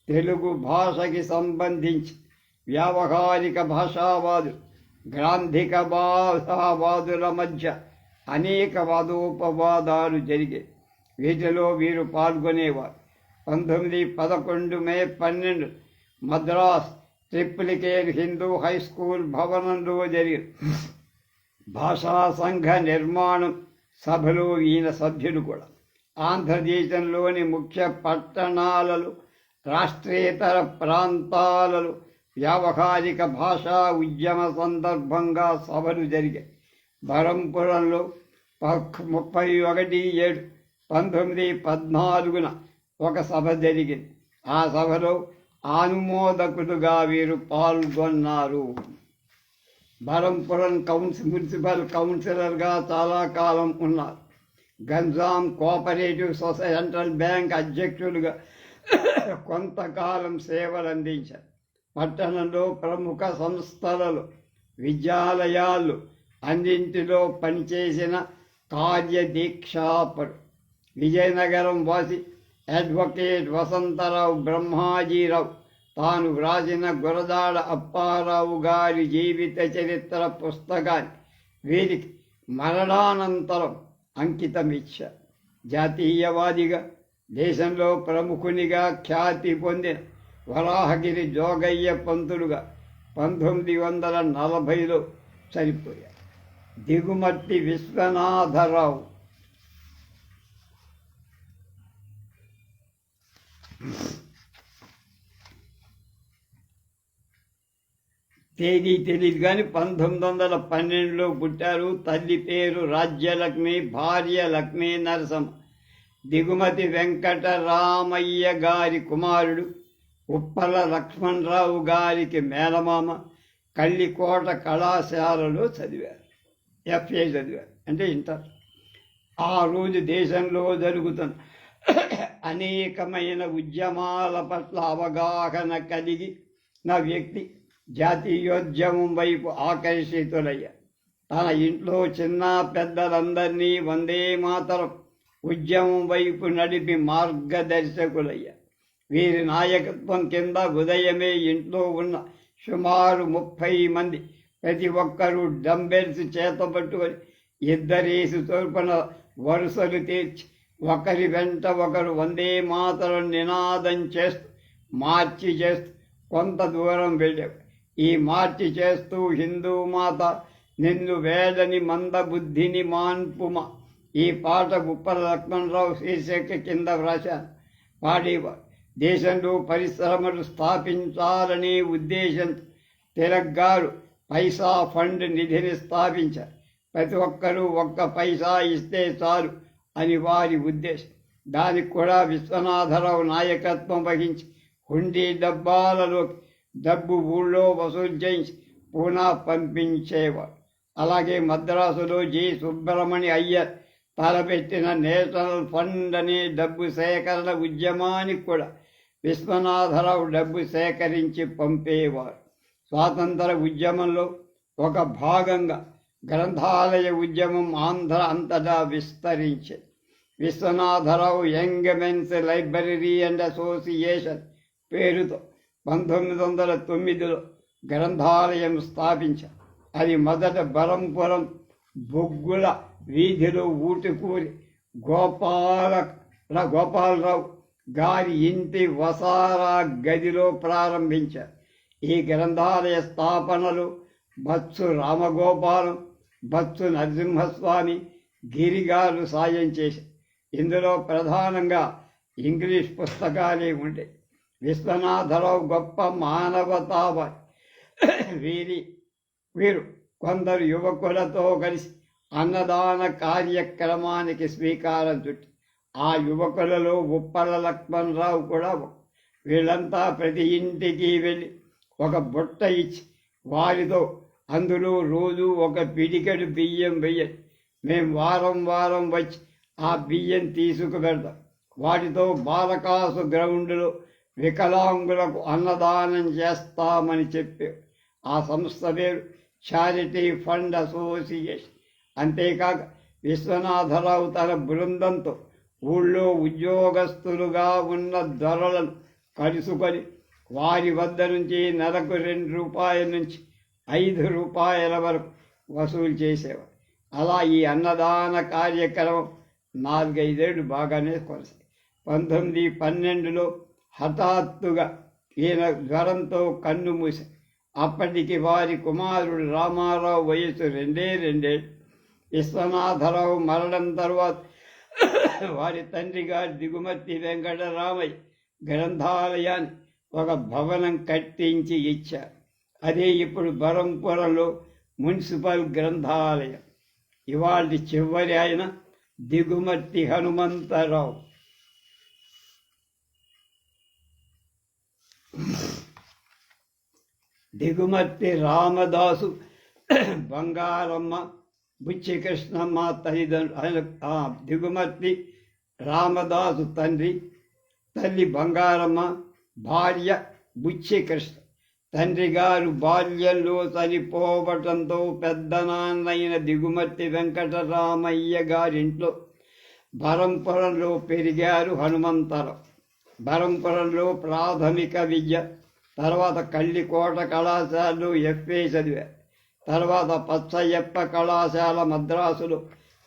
తెలుగు భాషకి సంబంధించి వ్యావహారిక భాషావాదులు, గ్రాంధిక భాషావాదుల మధ్య అనేక వాదోపవాదాలు జరిగాయి. వీటిలో వీరు పాల్గొనేవారు. 1911 మే 12 Madras triplicate Hindu high school భవనంలో జరిగిన భాషా సంఘ నిర్మాణం సభలో ఈయన సభ్యుడు కూడా. ఆంధ్రదేశంలోని ముఖ్య పట్టణాలలో, రాష్ట్రేతర ప్రాంతాలలో వ్యావహారిక భాషా ఉద్యమ సందర్భంగా సభలు జరిగాయి. బరంపురంలో 31/7/1914 ఒక సభ జరిగింది. ఆ సభలో ఆనుమోదకులుగా వీరు పాల్గొన్నారు. బరంపురం మున్సిపల్ కౌన్సిలర్గా చాలా కాలం ఉన్నారు. Ganjam cooperative society central bank అధ్యక్షులుగా కొంతకాలం సేవలందించారు. పట్టణంలో ప్రముఖ సంస్థలలో, విద్యాలయాలు అన్నింటిలో పనిచేసిన కార్యదీక్షాపరు. విజయనగరం వాసి అడ్వకేట్ వసంతరావు బ్రహ్మాజీరావు తాను వ్రాసిన గురదాడ అప్పారావు గారి జీవిత చరిత్ర పుస్తకాన్ని వీరికి మరణానంతరం అంకితమిచ్చారు. జాతీయవాదిగా, దేశంలో ప్రముఖునిగా ఖ్యాతి పొందిన వరాహగిరి జోగయ్య పంతులుగా 1940లో చనిపోయారు. దిగుమర్తి విశ్వనాథరావు తేదీ తెలియదు కానీ 1912లో పుట్టారు. తల్లి పేరు రాజ్యలక్ష్మి, భార్య లక్ష్మీ నరసమ్మ. దిగుమతి వెంకటరామయ్య గారి కుమారుడు. ఉప్పల లక్ష్మణరావు గారికి మేనమామ. కళ్ళికోట కళాశాలలో చదివారు. FA చదివారు, అంటే ఇంటర్. ఆ రోజు దేశంలో జరుగుతున్న అనేకమైన ఉద్యమాల పట్ల అవగాహన కలిగి నా వ్యక్తి జాతీయోద్యమం వైపు ఆకర్షితులయ్యారు. తన ఇంట్లో చిన్న పెద్దలందరినీ వందే మాతరం ఉద్యమం వైపు నడిపి మార్గదర్శకులయ్యారు. వీరి నాయకత్వం కింద ఉదయమే ఇంట్లో ఉన్న సుమారు 30 మంది ప్రతి ఒక్కరూ డంబెల్స్ చేతపట్టుకొని ఇద్దరేసి తరపున వరుసలు తీర్చి ఒకరి వెంట ఒకరు వందే మాతరం నినాదం చేస్తూ మార్చి చేస్తూ కొంత దూరం వెళ్ళారు. ఈ మార్చి చేస్తూ హిందూ మాత నిన్ను వేడని మందబుద్ధిని మాన్పుమ ఈ పాట ఉప్పల లక్ష్మణరావు శీర్షిక కింద వ్రాశాను. పాడేవారు. దేశంలో పరిశ్రమలు స్థాపించాలనే ఉద్దేశంతో తిలక్ గారు పైసా ఫండ్ నిధిని స్థాపించారు. ప్రతి ఒక్కరూ 1 పైసా ఇస్తే చాలు అని వారి ఉద్దేశం. దానికి కూడా విశ్వనాథరావు నాయకత్వం వహించి హుండీ డబ్బాలలోకి డబ్బు ఊళ్ళో వసూలు చేయించి పూనా పంపించేవారు. అలాగే మద్రాసులో జి సుబ్రమణి అయ్యర్ తలపెట్టిన నేషనల్ ఫండ్ అనే డబ్బు సేకరణ ఉద్యమానికి కూడా విశ్వనాథరావు డబ్బు సేకరించి పంపేవారు. స్వాతంత్ర ఉద్యమంలో ఒక భాగంగా గ్రంథాలయ ఉద్యమం ఆంధ్ర అంతటా విస్తరించింది. Vishwanatharao young men's library and association పేరుతో 1909లో గ్రంథాలయం స్థాపించారు. అది మొదట బరంపురం బొగ్గుల వీధిలో ఊటుకూరి గోపాలరావు గారి ఇంటి వసారా గదిలో ప్రారంభించారు. ఈ గ్రంథాలయ స్థాపనలు బత్సు రామగోపాలం, బత్సు నరసింహస్వామి, గిరిగారు సాయం చేశారు. ఇందులో ప్రధానంగా ఇంగ్లీష్ పుస్తకాలే ఉండే. విశ్వనాథరావు గొప్ప మానవతావాది. వీరు కొందరు యువకులతో కలిసి అన్నదాన కార్యక్రమానికి శ్రీకారం చుట్టి ఆ యువకులలో ఉప్పల లక్ష్మణరావు కూడా. వీళ్ళంతా ప్రతి ఇంటికి వెళ్ళి ఒక బుట్ట ఇచ్చి వారితో అందులో రోజు ఒక పిడికెడు బియ్యం వెయ్యండి, మేము వారం వారం వచ్చి ఆ బియ్యం తీసుకువెళ్తాం. వాటితో బాలకాసు గ్రౌండ్లో వికలాంగులకు అన్నదానం చేస్తామని చెప్పారు. ఆ సంస్థ పేరు చారిటీ ఫండ్ అసోసియేషన్. అంతేకాక విశ్వనాథరావు తన బృందంతో ఊళ్ళో ఉద్యోగస్తులుగా ఉన్న దొరలను కలుసుకొని వారి వద్ద నుంచి నెలకు ₹2 నుంచి ₹5 వరకు వసూలు చేసేవారు. అలా ఈ అన్నదాన కార్యక్రమం 4-5 ఏళ్ళు బాగానే కొనసాగింది. 1912లో హఠాత్తుగా ఈయన జ్వరంతో కన్ను మూసి అప్పటికి వారి కుమారుడు రామారావు వయసు 2 విశ్వనాథరావు మరణం తర్వాత వారి తండ్రి గారు దిగుమతి వెంకటరామయ్య గ్రంథాలయాన్ని ఒక భవనం కట్టించి ఇచ్చారు. అదే ఇప్పుడు బరంపురంలో మున్సిపల్ గ్రంథాలయం. ఇవాళ చివరి ఆయన దిగుమతి హనుమంతరావు. దిగుమతి రామదాసు, బంగారమ్మ, బుచ్చి కృష్ణమ్మ తల్లిదండ్రులు. దిగుమతి రామదాసు తండ్రి, తల్లి బంగారమ్మ, భార్య బుచ్చి కృష్ణ. తండ్రి గారు బాల్యంలో చనిపోవటంతో పెద్దనాన్నైన దిగుమతి వెంకటరామయ్య గారింట్లో బరంపురంలో పెరిగారు హనుమంతరావు. బరంపురంలో ప్రాథమిక విద్య, తర్వాత కళ్ళికోట కళాశాలలో FA చదివారు. తర్వాత పచ్చయ్యప్ప కళాశాల మద్రాసులో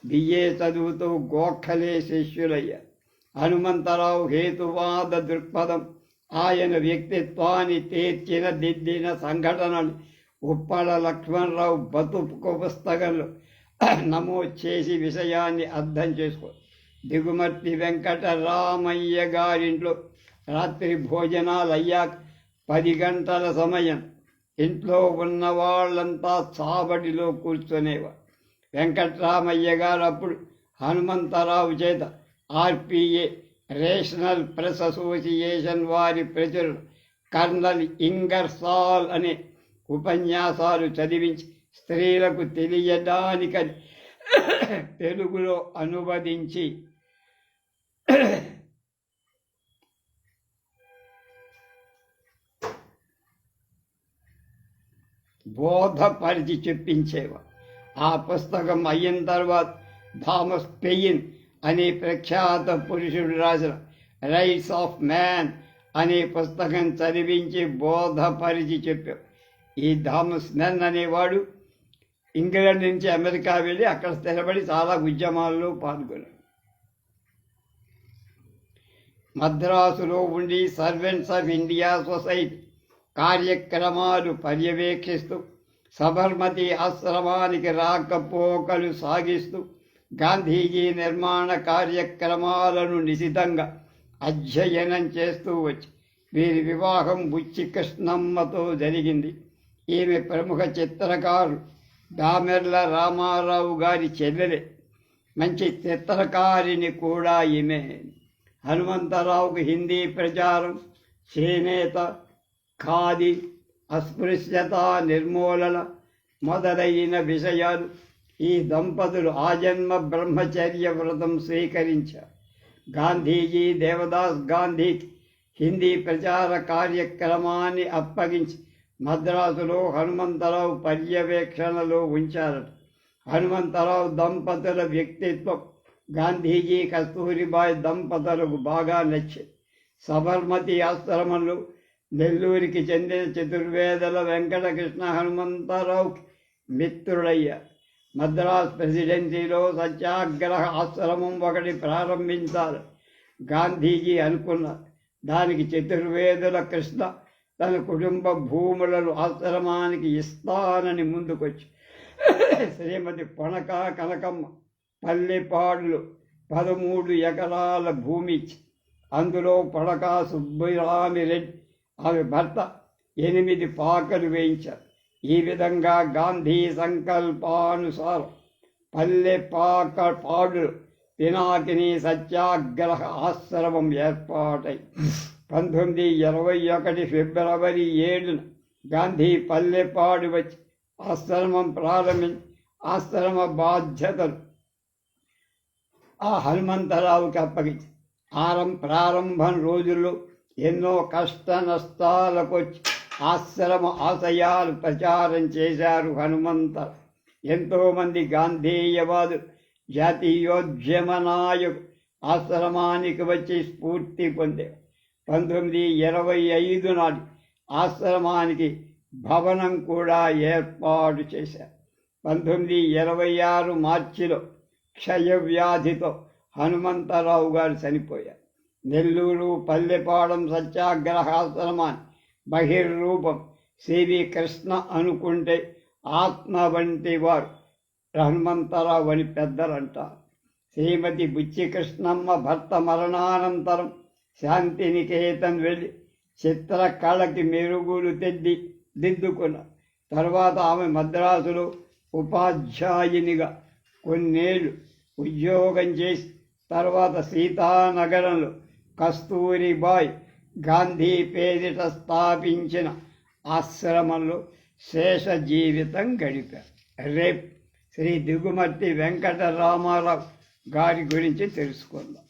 BA చదువుతూ గోఖలే శిష్యులయ్యారు. హనుమంతరావు హేతువాద దృక్పథం, ఆయన వ్యక్తిత్వాన్ని దిద్దిన సంఘటనలు ఉప్పల లక్ష్మణరావు బతుకు పుస్తకంలో నమోదు చేసి విషయాన్ని అర్థం చేసుకో. దిగుమతి వెంకటరామయ్య గారింట్లో రాత్రి భోజనాలు అయ్యాక 10 గంటల సమయం ఇంట్లో ఉన్న వాళ్ళంతా చాబడిలో కూర్చునేవారు. వెంకటరామయ్య గారు అప్పుడు హనుమంతరావు చేత RPA రేషనల్ ప్రెస్ అసోసియేషన్ వారి ప్రచురణ కర్నల్ ఇంగర్సాల్ అనే ఉపన్యాసాలు చదివించి స్త్రీలకు తెలియడానికని తెలుగులో అనువదించి బోధపరిచి చెప్పించేవారు. ఆ పుస్తకం అయిన తర్వాత థామస్ పెయిన్ అనే ప్రఖ్యాత పురుషుడు రాసిన రైట్స్ ఆఫ్ మ్యాన్ అనే పుస్తకం చదివించి బోధపరిచి చెప్పారు. ఈ థామస్ మెన్ అనేవాడు ఇంగ్లాండ్ నుంచి అమెరికా వెళ్ళి అక్కడ స్థిరపడి చాలా ఉద్యమాల్లో పాల్గొన్నాడు. మద్రాసులో ఉండి సర్వెంట్స్ ఆఫ్ ఇండియా సొసైటీ కార్యక్రమాలు పర్యవేక్షిస్తూ సబర్మతి ఆశ్రమానికి రాకపోకలు సాగిస్తూ గాంధీజీ నిర్మాణ కార్యక్రమాలను నిశితంగా అధ్యయనం చేస్తూ వచ్చి వీరి వివాహం బుచ్చి కృష్ణమ్మతో జరిగింది. ఈమె ప్రముఖ చిత్రకారుడు దామెర్ల రామారావు గారి చెల్లెలే. మంచి చిత్రకారిని కూడా ఈమె. హనుమంతరావుకు హిందీ ప్రచారం, చేనేత, ఖాదీ, అస్పృశ్యత నిర్మూలన మొదలైన విషయాలు. ఈ దంపతులు ఆజన్మ బ్రహ్మచర్య వ్రతం స్వీకరించారు. గాంధీజీ దేవదాస్ గాంధీకి హిందీ ప్రచార కార్యక్రమాన్ని అప్పగించి మద్రాసులో హనుమంతరావు పర్యవేక్షణలో ఉంచారట. హనుమంతరావు దంపతుల వ్యక్తిత్వం గాంధీజీ కస్తూరిబాయి దంపతులకు బాగా నచ్చింది. సబర్మతి ఆశ్రమంలో నెల్లూరికి చెందిన చతుర్వేదల వెంకటకృష్ణ హనుమంతరావుకి మిత్రుడయ్యారు. మద్రాస్ ప్రెసిడెన్సీలో సత్యాగ్రహ ఆశ్రమం ఒకటి ప్రారంభించాలి గాంధీజీ అనుకున్నారు. దానికి చతుర్వేదుల కృష్ణ తన కుటుంబ భూములను ఆశ్రమానికి ఇస్తానని ముందుకొచ్చి శ్రీమతి పొనక కనకమ్మ పల్లెపాడులో 13 ఎకరాల భూమి ఇచ్చి అందులో పొనక సుబ్బరామిరెడ్డి ఆమె భర్త 8 పాకలు వేయించారు. ఈ విధంగా గాంధీ సంకల్పానుసారం పల్లెపాడు పినాకిని సత్యాగ్రహ ఆశ్రమం ఏర్పాటై 1921 ఫిబ్రవరి 7న గాంధీ పల్లెపాడు వచ్చి ఆశ్రమం ప్రారంభించి ఆశ్రమ బాధ్యతలు ఆ హనుమంతరావుకి అప్పగించి ప్రారంభం రోజుల్లో ఎన్నో కష్ట నష్టాలకొచ్చి ఆశ్రమ ఆశయాలు ప్రచారం చేశారు హనుమంతరావు. ఎంతోమంది గాంధేయవాదులు, జాతీయోద్యమ నాయకులు ఆశ్రమానికి వచ్చి స్ఫూర్తి పొందారు. 1925 నాటి ఆశ్రమానికి భవనం కూడా ఏర్పాటు చేశారు. 1926 మార్చిలో క్షయవ్యాధితో హనుమంతరావు గారు చనిపోయారు. నెల్లూరు పల్లెపాడం సత్యాగ్రహాశ్రమాన్ని బహిర్రూపం శ్రీ కృష్ణ అనుకుంటే ఆత్మ వంటి వారు హనుమంతరావు అని పెద్దలంటారు. శ్రీమతి బుచ్చి కృష్ణమ్మ భర్త మరణానంతరం శాంతినికేతన్ వెళ్ళి చిత్రకళకి మెరుగులు దిద్దుకున్న తర్వాత ఆమె మద్రాసులో ఉపాధ్యాయునిగా కొన్నేళ్లు ఉద్యోగం చేసి తర్వాత సీతానగరంలో కస్తూరిబాయ్ గాంధీ పేరిట స్థాపించిన ఆశ్రమంలో శేష జీవితం గడిపారు. రేపు శ్రీ దిగుమర్తి వెంకటరామారావు గారి గురించి తెలుసుకుందాం.